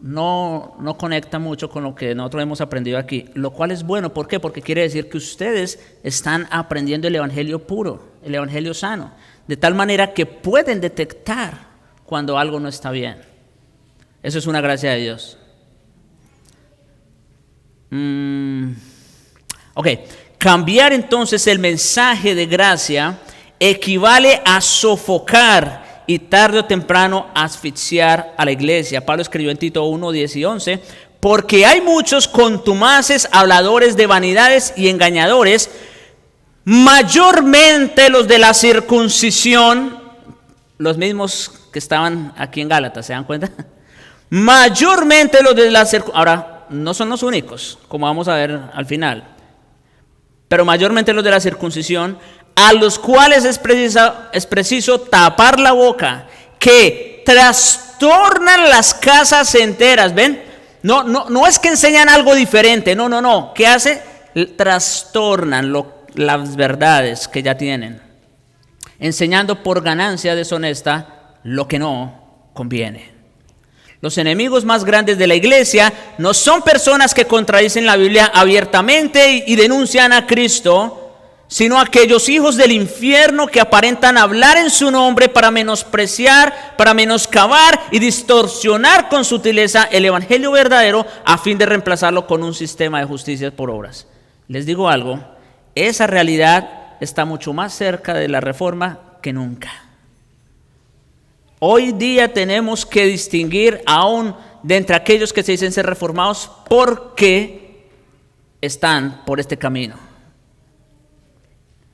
no conecta mucho con lo que nosotros hemos aprendido aquí, lo cual es bueno. ¿Por qué? Porque quiere decir que ustedes están aprendiendo el evangelio puro, el evangelio sano, de tal manera que pueden detectar cuando algo no está bien. Eso es una gracia de Dios. Ok, cambiar entonces el mensaje de gracia equivale a sofocar y tarde o temprano asfixiar a la iglesia. Pablo escribió en Tito 1, 10 y 11, porque hay muchos contumaces, habladores de vanidades y engañadores, mayormente los de la circuncisión, los mismos que estaban aquí en Gálatas, ¿se dan cuenta? Mayormente los de la circuncisión. Ahora, no son los únicos, como vamos a ver al final, pero mayormente los de la circuncisión, a los cuales es preciso tapar la boca, que trastornan las casas enteras. ¿Ven? No es que enseñan algo diferente, no. ¿Qué hace? Trastornan las verdades que ya tienen, enseñando por ganancia deshonesta lo que no conviene. Los enemigos más grandes de la iglesia no son personas que contradicen la Biblia abiertamente y denuncian a Cristo, sino aquellos hijos del infierno que aparentan hablar en su nombre para menospreciar, para menoscabar y distorsionar con sutileza el evangelio verdadero a fin de reemplazarlo con un sistema de justicia por obras. Les digo algo, esa realidad está mucho más cerca de la reforma que nunca. Hoy día tenemos que distinguir aún de entre aquellos que se dicen ser reformados porque están por este camino.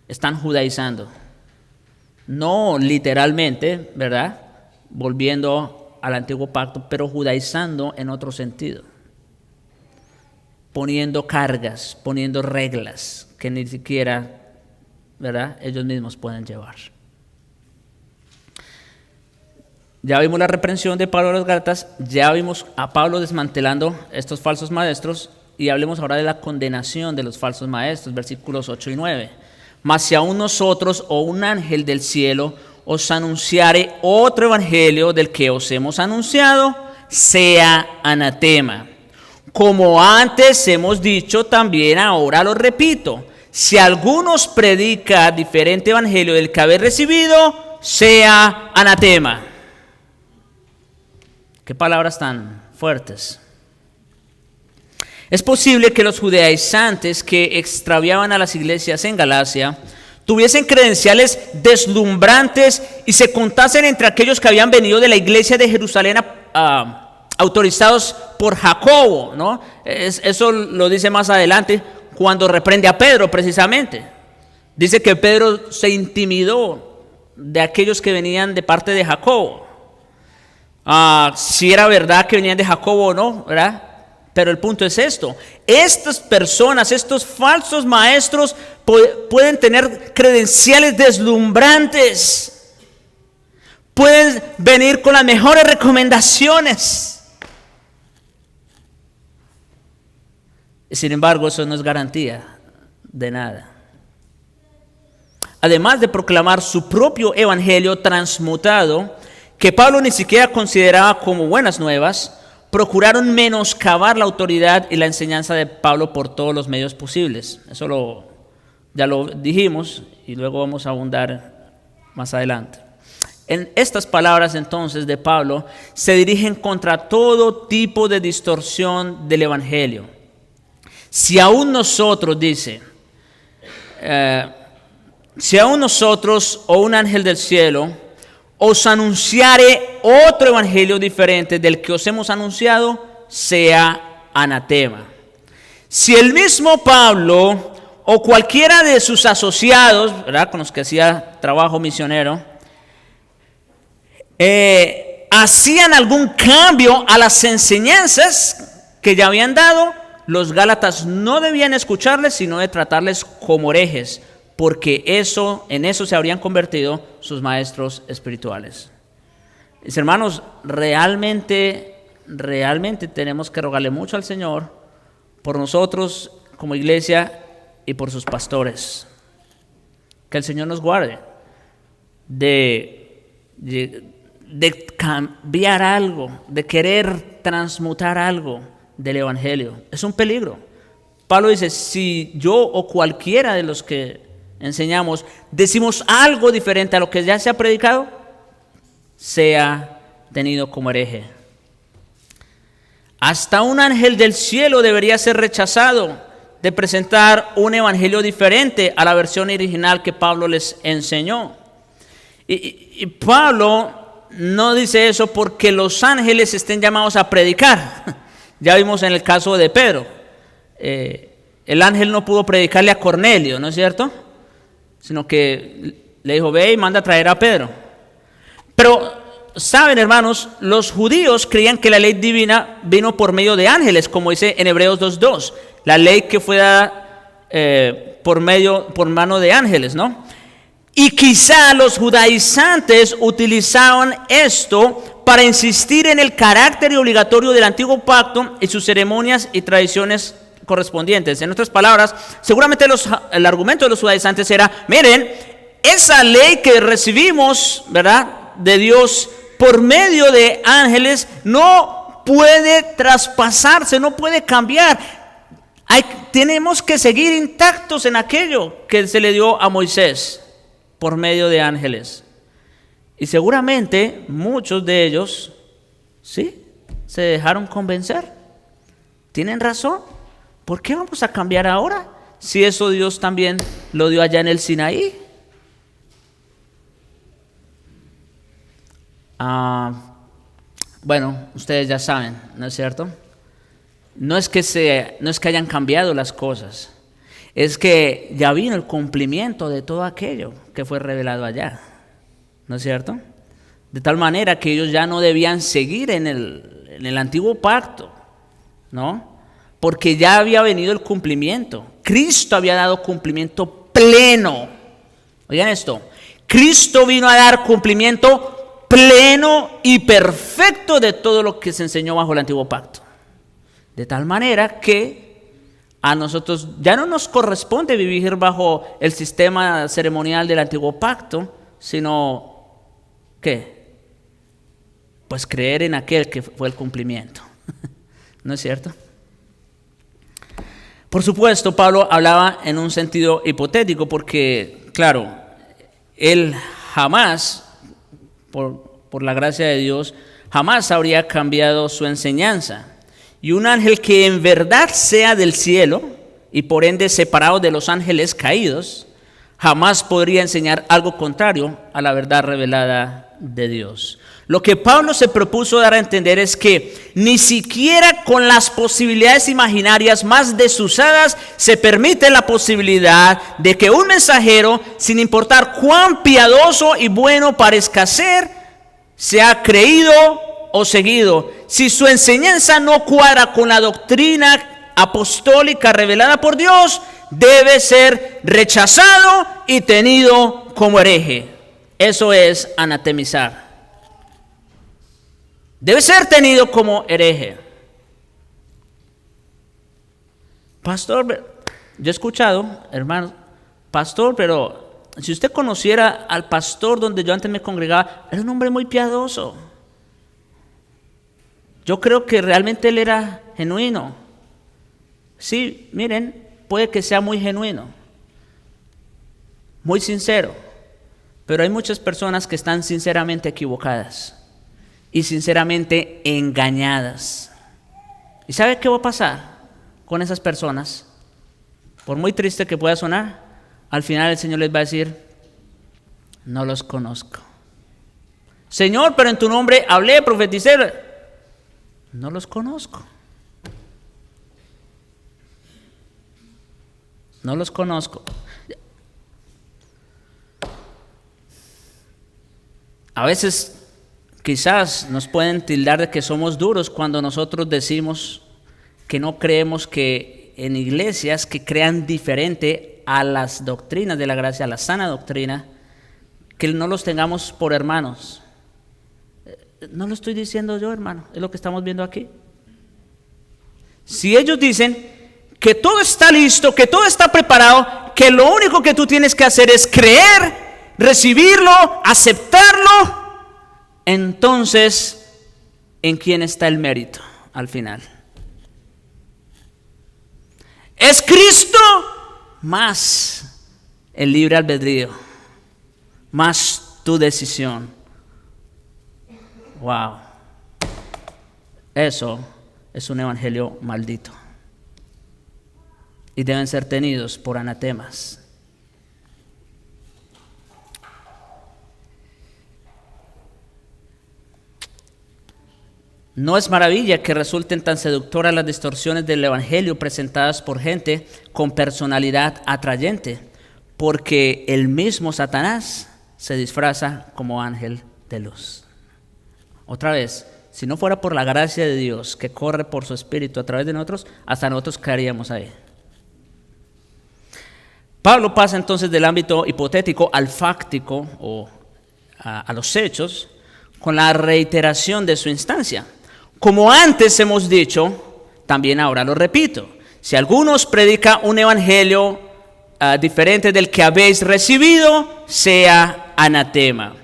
Están judaizando. No literalmente, ¿verdad?, volviendo al antiguo pacto, pero judaizando en otro sentido. Poniendo cargas, poniendo reglas que ni siquiera, ¿verdad?, ellos mismos pueden llevar. Ya vimos la reprensión de Pablo a los Gálatas, ya vimos a Pablo desmantelando estos falsos maestros, y hablemos ahora de la condenación de los falsos maestros, versículos 8 y 9. Mas si aún nosotros o un ángel del cielo os anunciare otro evangelio del que os hemos anunciado, sea anatema. Como antes hemos dicho, también ahora lo repito, si alguno os predica diferente evangelio del que habéis recibido, sea anatema. Qué palabras tan fuertes. Es posible que los judaizantes que extraviaban a las iglesias en Galacia tuviesen credenciales deslumbrantes y se contasen entre aquellos que habían venido de la iglesia de Jerusalén autorizados por Jacobo, ¿no? Eso lo dice más adelante cuando reprende a Pedro precisamente. Dice que Pedro se intimidó de aquellos que venían de parte de Jacobo. Si era verdad que venían de Jacobo o no, ¿verdad? Pero el punto es esto: estas personas, estos falsos maestros pueden tener credenciales deslumbrantes, pueden venir con las mejores recomendaciones. Sin embargo, eso no es garantía De nada. Además de proclamar su propio evangelio transmutado, que Pablo ni siquiera consideraba como buenas nuevas, procuraron menoscabar la autoridad y la enseñanza de Pablo por todos los medios posibles. Eso ya lo dijimos y luego vamos a abundar más adelante. En estas palabras entonces de Pablo se dirigen contra todo tipo de distorsión del evangelio. Si aún nosotros, dice, si aún nosotros o un ángel del cielo os anunciare otro evangelio diferente del que os hemos anunciado, sea anatema. Si el mismo Pablo o cualquiera de sus asociados, ¿verdad?, con los que hacía trabajo misionero, hacían algún cambio a las enseñanzas que ya habían dado, los gálatas no debían escucharles, sino de tratarles como herejes, porque en eso se habrían convertido sus maestros espirituales. Mis hermanos, realmente tenemos que rogarle mucho al Señor por nosotros como iglesia y por sus pastores. Que el Señor nos guarde de cambiar algo, de querer transmutar algo del evangelio. Es un peligro. Pablo dice, si yo o cualquiera de los que enseñamos decimos algo diferente a lo que ya se ha predicado, sea tenido como hereje. Hasta un ángel del cielo debería ser rechazado de presentar un evangelio diferente a la versión original que Pablo les enseñó. Y Pablo no dice eso porque los ángeles estén llamados a predicar. Ya vimos en el caso de Pedro. El ángel no pudo predicarle a Cornelio, ¿no es cierto? Sino que le dijo, ve y manda a traer a Pedro. Pero, saben, hermanos, los judíos creían que la ley divina vino por medio de ángeles, como dice en Hebreos 2:2. La ley que fue dada por mano de ángeles, ¿no? Y quizá los judaizantes utilizaban esto para insistir en el carácter obligatorio del antiguo pacto y sus ceremonias y tradiciones correspondientes. En otras palabras, seguramente el argumento de los judaizantes era, miren, esa ley que recibimos, ¿verdad?, de Dios por medio de ángeles no puede traspasarse, no puede cambiar. Tenemos que seguir intactos en aquello que se le dio a Moisés por medio de ángeles. Y seguramente muchos de ellos, sí, se dejaron convencer. ¿Tienen razón? ¿Por qué vamos a cambiar ahora? Si eso Dios también lo dio allá en el Sinaí. Bueno, ustedes ya saben, ¿no es cierto? No es que hayan cambiado las cosas, es que ya vino el cumplimiento de todo aquello que fue revelado allá, ¿no es cierto? De tal manera que ellos ya no debían seguir en el antiguo pacto, ¿no? Porque ya había venido el cumplimiento. Cristo había dado cumplimiento pleno. Oigan esto, Cristo vino a dar cumplimiento pleno y perfecto de todo lo que se enseñó bajo el antiguo pacto. De tal manera que a nosotros ya no nos corresponde vivir bajo el sistema ceremonial del antiguo pacto, sino, ¿qué? Pues creer en aquel que fue el cumplimiento. ¿No es cierto? Por supuesto, Pablo hablaba en un sentido hipotético porque, claro, él jamás, por la gracia de Dios, jamás habría cambiado su enseñanza. Y un ángel que en verdad sea del cielo y por ende separado de los ángeles caídos, jamás podría enseñar algo contrario a la verdad revelada de Dios. Lo que Pablo se propuso dar a entender es que ni siquiera con las posibilidades imaginarias más desusadas se permite la posibilidad de que un mensajero, sin importar cuán piadoso y bueno parezca ser, sea creído o seguido. Si su enseñanza no cuadra con la doctrina apostólica revelada por Dios, debe ser rechazado y tenido como hereje. Eso es anatemizar. Debe ser tenido como hereje. Pastor, Yo he escuchado, hermano, pastor, pero si usted conociera al pastor donde yo antes me congregaba, era un hombre muy piadoso. Yo creo que realmente él era genuino. Sí, miren, puede que sea muy genuino, muy sincero, pero hay muchas personas que están sinceramente equivocadas y sinceramente engañadas. ¿Y sabe qué va a pasar con esas personas? Por muy triste que pueda sonar, al final el Señor les va a decir: no los conozco. Señor, pero en tu nombre hablé, profeticé. No los conozco. No los conozco. A veces quizás nos pueden tildar de que somos duros cuando nosotros decimos que no creemos que en iglesias que crean diferente a las doctrinas de la gracia, a la sana doctrina, que no los tengamos por hermanos. No lo estoy diciendo yo, hermano, es lo que estamos viendo aquí. Si ellos dicen que todo está listo, que todo está preparado, que lo único que tú tienes que hacer es creer, recibirlo, aceptarlo, entonces, ¿en quién está el mérito al final? Es Cristo más el libre albedrío, más tu decisión. Wow, eso es un evangelio maldito y deben ser tenidos por anatemas. No es maravilla que resulten tan seductoras las distorsiones del evangelio presentadas por gente con personalidad atrayente, porque el mismo Satanás se disfraza como ángel de luz. Otra vez, si no fuera por la gracia de Dios que corre por su espíritu a través de nosotros, hasta nosotros caeríamos ahí. Pablo pasa entonces del ámbito hipotético al fáctico o a los hechos con la reiteración de su instancia. Como antes hemos dicho, también ahora lo repito: si alguno os predica un evangelio diferente del que habéis recibido, sea anatema.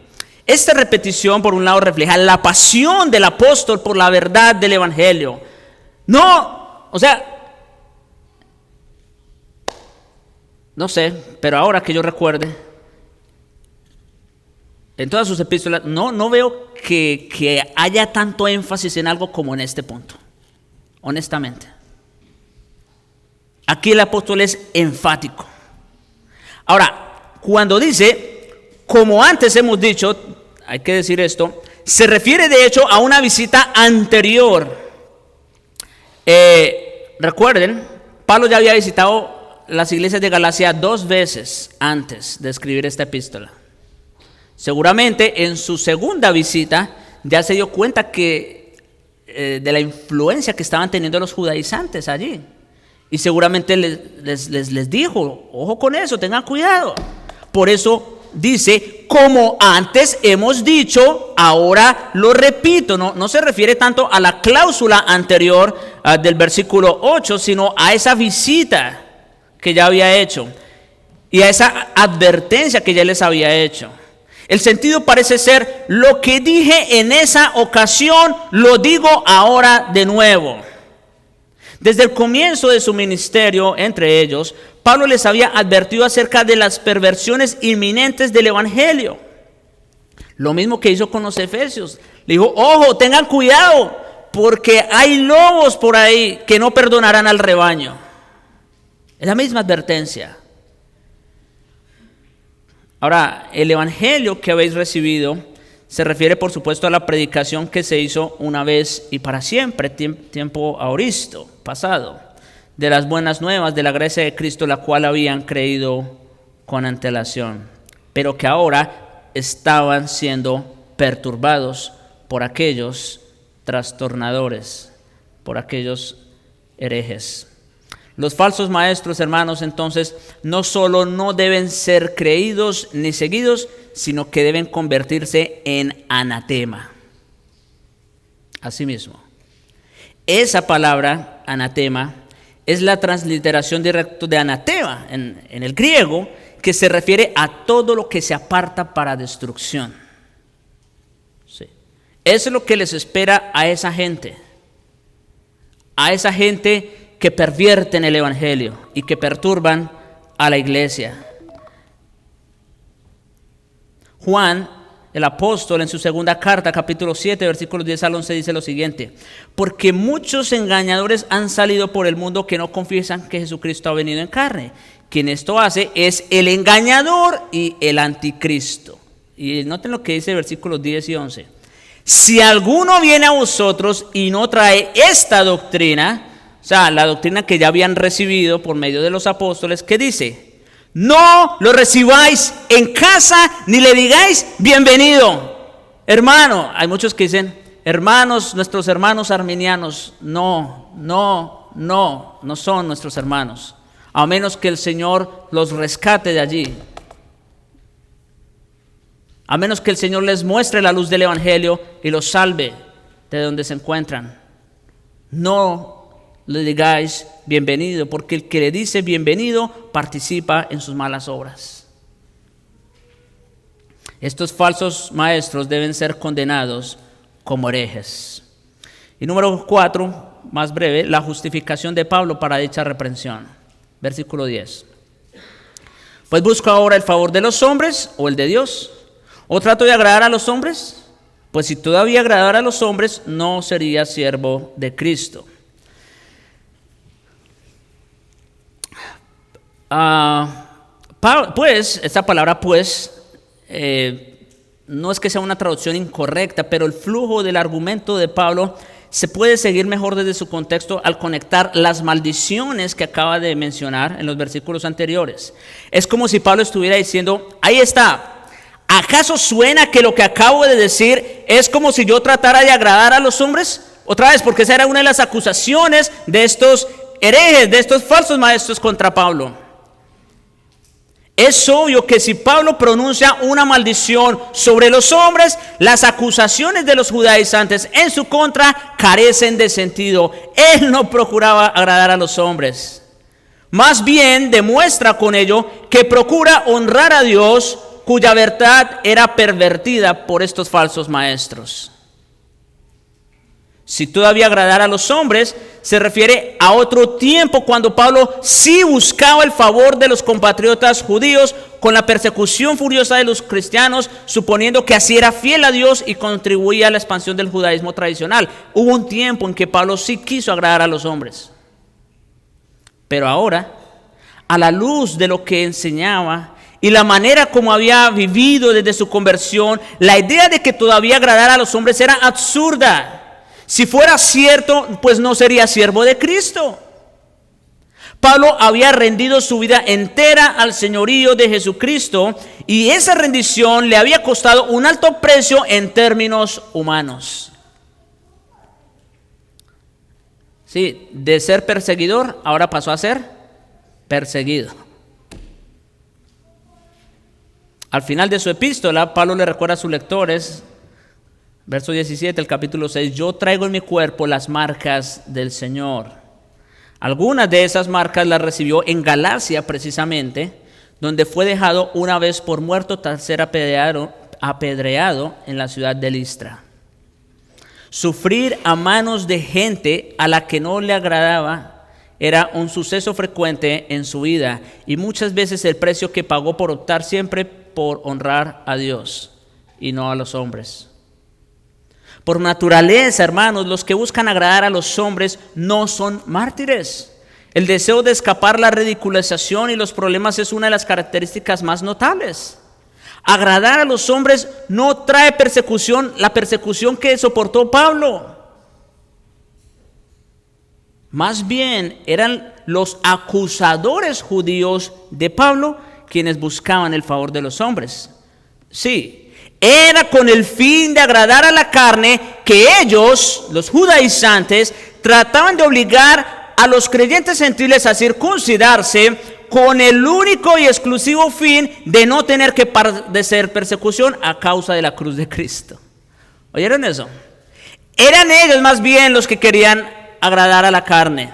Esta repetición, por un lado, refleja la pasión del apóstol por la verdad del evangelio. No sé, pero ahora que yo recuerde, en todas sus epístolas, no veo que haya tanto énfasis en algo como en este punto, honestamente. Aquí el apóstol es enfático. Ahora, cuando dice, como antes hemos dicho, hay que decir esto, se refiere de hecho a una visita anterior. Recuerden, Pablo ya había visitado las iglesias de Galacia 2 veces antes de escribir esta epístola. Seguramente en su segunda visita ya se dio cuenta que de la influencia que estaban teniendo los judaizantes allí. Y seguramente les dijo: ojo con eso, tengan cuidado. Por eso dice, como antes hemos dicho, ahora lo repito. No se refiere tanto a la cláusula anterior del versículo 8, sino a esa visita que ya había hecho y a esa advertencia que ya les había hecho. El sentido parece ser: lo que dije en esa ocasión, lo digo ahora de nuevo. Desde el comienzo de su ministerio entre ellos, Pablo les había advertido acerca de las perversiones inminentes del evangelio. Lo mismo que hizo con los efesios. Le dijo: ojo, tengan cuidado, porque hay lobos por ahí que no perdonarán al rebaño. Es la misma advertencia. Ahora, el evangelio que habéis recibido se refiere, por supuesto, a la predicación que se hizo una vez y para siempre, tiempo aoristo, pasado, de las buenas nuevas de la gracia de Cristo, la cual habían creído con antelación, pero que ahora estaban siendo perturbados por aquellos trastornadores, por aquellos herejes. Los falsos maestros, hermanos, entonces, no solo no deben ser creídos ni seguidos, sino que deben convertirse en anatema. Asimismo, esa palabra, anatema, es la transliteración directa de anatema en el griego, que se refiere a todo lo que se aparta para destrucción. Sí. Eso es lo que les espera a esa gente que pervierten el evangelio y que perturban a la iglesia. Juan, el apóstol, en su segunda carta, capítulo 7, versículos 10 al 11, dice lo siguiente: porque muchos engañadores han salido por el mundo que no confiesan que Jesucristo ha venido en carne. Quien esto hace es el engañador y el anticristo. Y noten lo que dice versículos 10 y 11. Si alguno viene a vosotros y no trae esta doctrina, o sea, la doctrina que ya habían recibido por medio de los apóstoles, ¿qué dice? No lo recibáis en casa ni le digáis bienvenido. Hermano, hay muchos que dicen, hermanos, nuestros hermanos arminianos. No son nuestros hermanos, a menos que el Señor los rescate de allí. A menos que el Señor les muestre la luz del evangelio y los salve de donde se encuentran. No le digáis bienvenido, porque el que le dice bienvenido participa en sus malas obras. Estos falsos maestros deben ser condenados como herejes. Y número 4, más breve, la justificación de Pablo para dicha reprensión. Versículo 10. Pues busco ahora el favor de los hombres o el de Dios. ¿O trato de agradar a los hombres? Pues si todavía agradara a los hombres, no sería siervo de Cristo. Pues, esta palabra pues, no es que sea una traducción incorrecta, pero el flujo del argumento de Pablo se puede seguir mejor desde su contexto al conectar las maldiciones que acaba de mencionar en los versículos anteriores. Es como si Pablo estuviera diciendo, ahí está. ¿Acaso suena que lo que acabo de decir es como si yo tratara de agradar a los hombres? Otra vez, porque esa era una de las acusaciones de estos herejes, de estos falsos maestros contra Pablo. Es obvio que si Pablo pronuncia una maldición sobre los hombres, las acusaciones de los judaizantes en su contra carecen de sentido. Él no procuraba agradar a los hombres. Más bien demuestra con ello que procura honrar a Dios, cuya verdad era pervertida por estos falsos maestros. Si todavía agradara a los hombres, se refiere a otro tiempo cuando Pablo sí buscaba el favor de los compatriotas judíos con la persecución furiosa de los cristianos, suponiendo que así era fiel a Dios y contribuía a la expansión del judaísmo tradicional. Hubo un tiempo en que Pablo sí quiso agradar a los hombres. Pero ahora, a la luz de lo que enseñaba y la manera como había vivido desde su conversión, la idea de que todavía agradara a los hombres era absurda. Si fuera cierto, pues no sería siervo de Cristo. Pablo había rendido su vida entera al señorío de Jesucristo y esa rendición le había costado un alto precio en términos humanos. Sí, de ser perseguidor, ahora pasó a ser perseguido. Al final de su epístola, Pablo le recuerda a sus lectores, verso 17, el capítulo 6, yo traigo en mi cuerpo las marcas del Señor. Algunas de esas marcas las recibió en Galacia precisamente, donde fue dejado una vez por muerto tras ser apedreado en la ciudad de Listra. Sufrir a manos de gente a la que no le agradaba era un suceso frecuente en su vida y muchas veces el precio que pagó por optar siempre por honrar a Dios y no a los hombres. Por naturaleza, hermanos, los que buscan agradar a los hombres no son mártires. El deseo de escapar la ridiculización y los problemas es una de las características más notables. Agradar a los hombres no trae persecución, la persecución que soportó Pablo. Más bien eran los acusadores judíos de Pablo quienes buscaban el favor de los hombres. Sí, era con el fin de agradar a la carne que ellos, los judaizantes, trataban de obligar a los creyentes gentiles a circuncidarse con el único y exclusivo fin de no tener que padecer persecución a causa de la cruz de Cristo. ¿Oyeron eso? Eran ellos más bien los que querían agradar a la carne.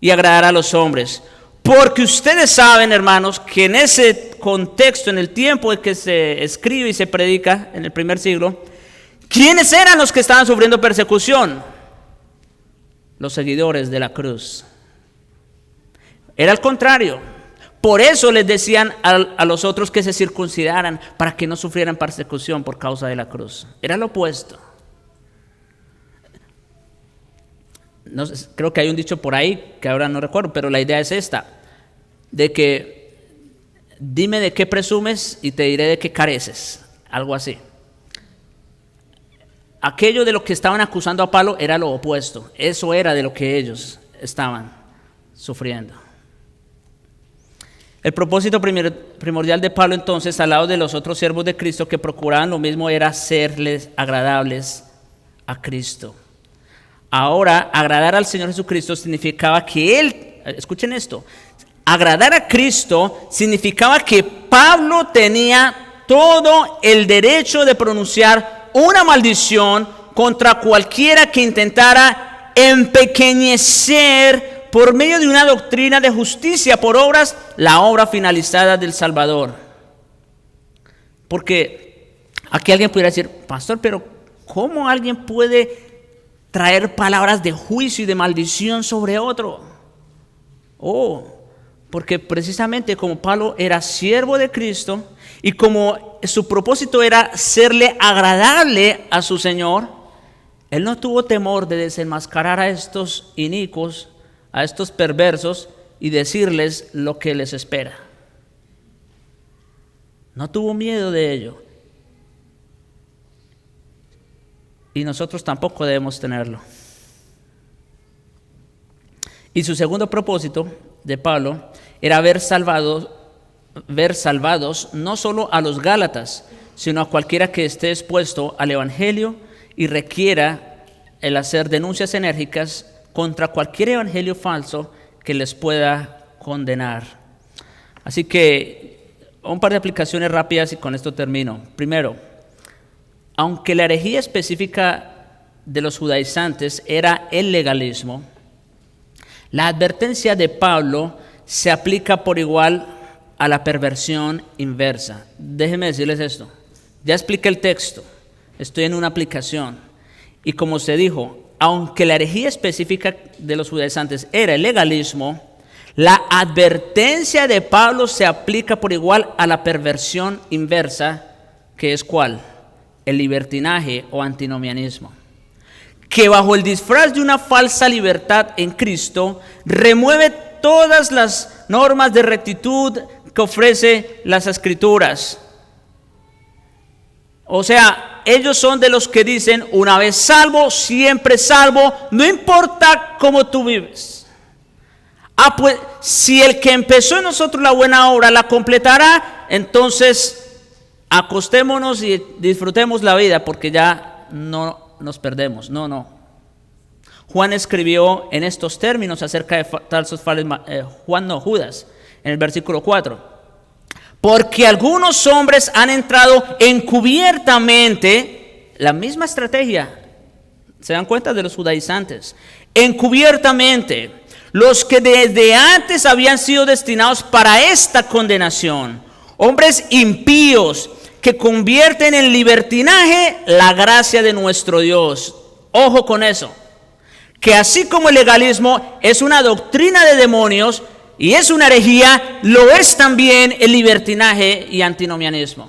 y agradar a los hombres. Porque ustedes saben, hermanos, que en ese contexto, en el tiempo en que se escribe y se predica, en el primer siglo, ¿quiénes eran los que estaban sufriendo persecución? Los seguidores de la cruz. Era al contrario. Por eso les decían a los otros que se circuncidaran, para que no sufrieran persecución por causa de la cruz. Era lo opuesto. No sé, creo que hay un dicho por ahí, que ahora no recuerdo, pero la idea es esta, de que dime de qué presumes y te diré de qué careces, algo así. Aquello de lo que estaban acusando a Pablo era lo opuesto, eso era de lo que ellos estaban sufriendo. El propósito primordial de Pablo entonces, al lado de los otros siervos de Cristo que procuraban lo mismo, era serles agradables a Cristo. Ahora, agradar al Señor Jesucristo significaba que Él, escuchen esto, agradar a Cristo significaba que Pablo tenía todo el derecho de pronunciar una maldición contra cualquiera que intentara empequeñecer por medio de una doctrina de justicia por obras la obra finalizada del Salvador. Porque aquí alguien pudiera decir, pastor, pero ¿cómo alguien puede traer palabras de juicio y de maldición sobre otro? Porque precisamente como Pablo era siervo de Cristo y como su propósito era serle agradable a su Señor, él no tuvo temor de desenmascarar a estos inicuos, a estos perversos, y decirles lo que les espera. No tuvo miedo de ello. Y nosotros tampoco debemos tenerlo. Y su segundo propósito de Pablo era ver salvados no solo a los Gálatas, sino a cualquiera que esté expuesto al Evangelio y requiera el hacer denuncias enérgicas contra cualquier evangelio falso que les pueda condenar. Así que un par de aplicaciones rápidas y con esto termino. Primero, aunque la herejía específica de los judaizantes era el legalismo, la advertencia de Pablo se aplica por igual a la perversión inversa. Déjenme decirles esto. Ya expliqué el texto, estoy en una aplicación. Y como se dijo, aunque la herejía específica de los judaizantes era el legalismo, la advertencia de Pablo se aplica por igual a la perversión inversa, que es ¿cuál? El libertinaje o antinomianismo, que bajo el disfraz de una falsa libertad en Cristo remueve todas las normas de rectitud que ofrece las Escrituras. O sea, ellos son de los que dicen, una vez salvo, siempre salvo, no importa cómo tú vives. Pues si el que empezó en nosotros la buena obra la completará, entonces acostémonos y disfrutemos la vida, porque ya no nos perdemos. No. Juan escribió en estos términos acerca de falsos Judas, en el versículo 4. Porque algunos hombres han entrado encubiertamente, la misma estrategia, ¿se dan cuenta? De los judaizantes, encubiertamente, los que desde antes habían sido destinados para esta condenación, hombres impíos que convierten en libertinaje la gracia de nuestro Dios. Ojo con eso, que así como el legalismo es una doctrina de demonios y es una herejía, lo es también el libertinaje y antinomianismo.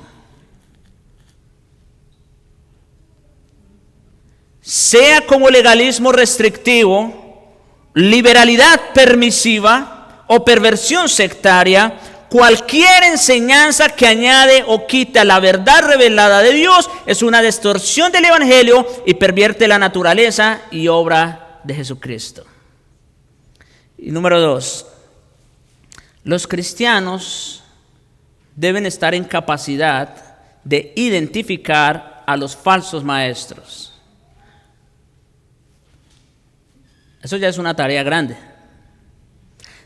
Sea como legalismo restrictivo, liberalidad permisiva o perversión sectaria, cualquier enseñanza que añade o quita la verdad revelada de Dios es una distorsión del Evangelio y pervierte la naturaleza y obra de Jesucristo. Y número 2, los cristianos deben estar en capacidad de identificar a los falsos maestros. Eso ya es una tarea grande.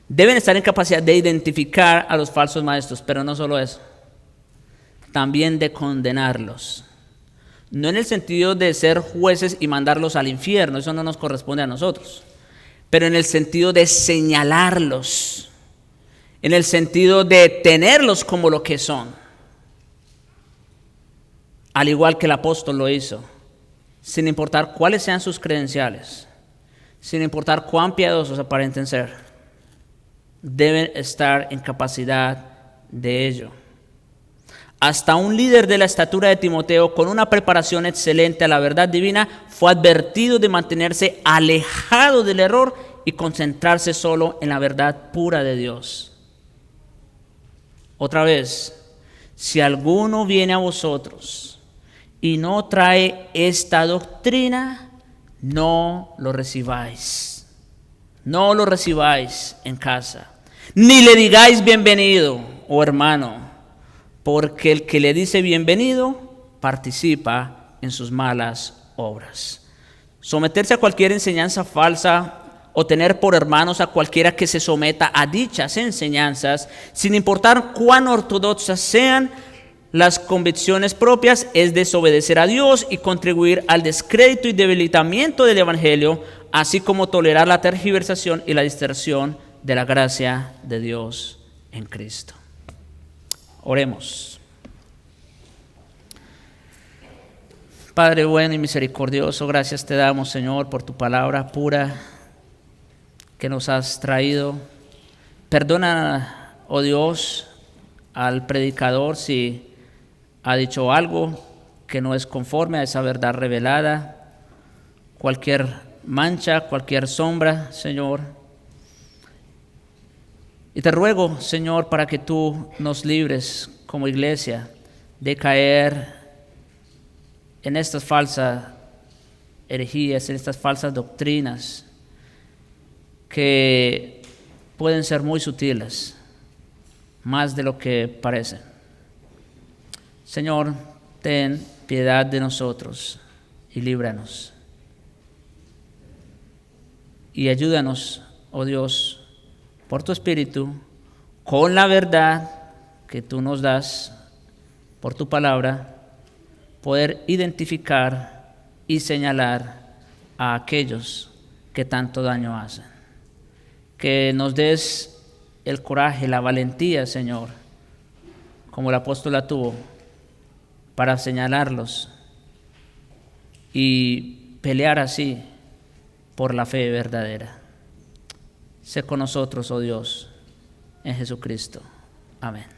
Deben estar en capacidad de identificar a los falsos maestros, pero no solo eso, también de condenarlos. No en el sentido de ser jueces y mandarlos al infierno, eso no nos corresponde a nosotros, pero en el sentido de señalarlos, en el sentido de tenerlos como lo que son, al igual que el apóstol lo hizo, sin importar cuáles sean sus credenciales, sin importar cuán piadosos aparenten ser, deben estar en capacidad de ello. Hasta un líder de la estatura de Timoteo, con una preparación excelente a la verdad divina, fue advertido de mantenerse alejado del error y concentrarse solo en la verdad pura de Dios. Otra vez, si alguno viene a vosotros y no trae esta doctrina, no lo recibáis. No lo recibáis en casa. Ni le digáis bienvenido, oh hermano, porque el que le dice bienvenido participa en sus malas obras. Someterse a cualquier enseñanza falsa o tener por hermanos a cualquiera que se someta a dichas enseñanzas, sin importar cuán ortodoxas sean las convicciones propias, es desobedecer a Dios y contribuir al descrédito y debilitamiento del Evangelio, así como tolerar la tergiversación y la distorsión de la gracia de Dios en Cristo. Oremos. Padre bueno y misericordioso, gracias te damos, Señor, por tu palabra pura que nos has traído. Perdona, oh Dios, al predicador si ha dicho algo que no es conforme a esa verdad revelada, cualquier mancha, cualquier sombra, Señor. Y te ruego, Señor, para que tú nos libres como iglesia de caer en estas falsas herejías, en estas falsas doctrinas que pueden ser muy sutiles, más de lo que parecen. Señor, ten piedad de nosotros y líbranos. Y ayúdanos, oh Dios, por tu Espíritu, con la verdad que tú nos das por tu palabra, poder identificar y señalar a aquellos que tanto daño hacen. Que nos des el coraje, la valentía, Señor, como el apóstol la tuvo, para señalarlos y pelear así por la fe verdadera. Sé con nosotros, oh Dios, en Jesucristo. Amén.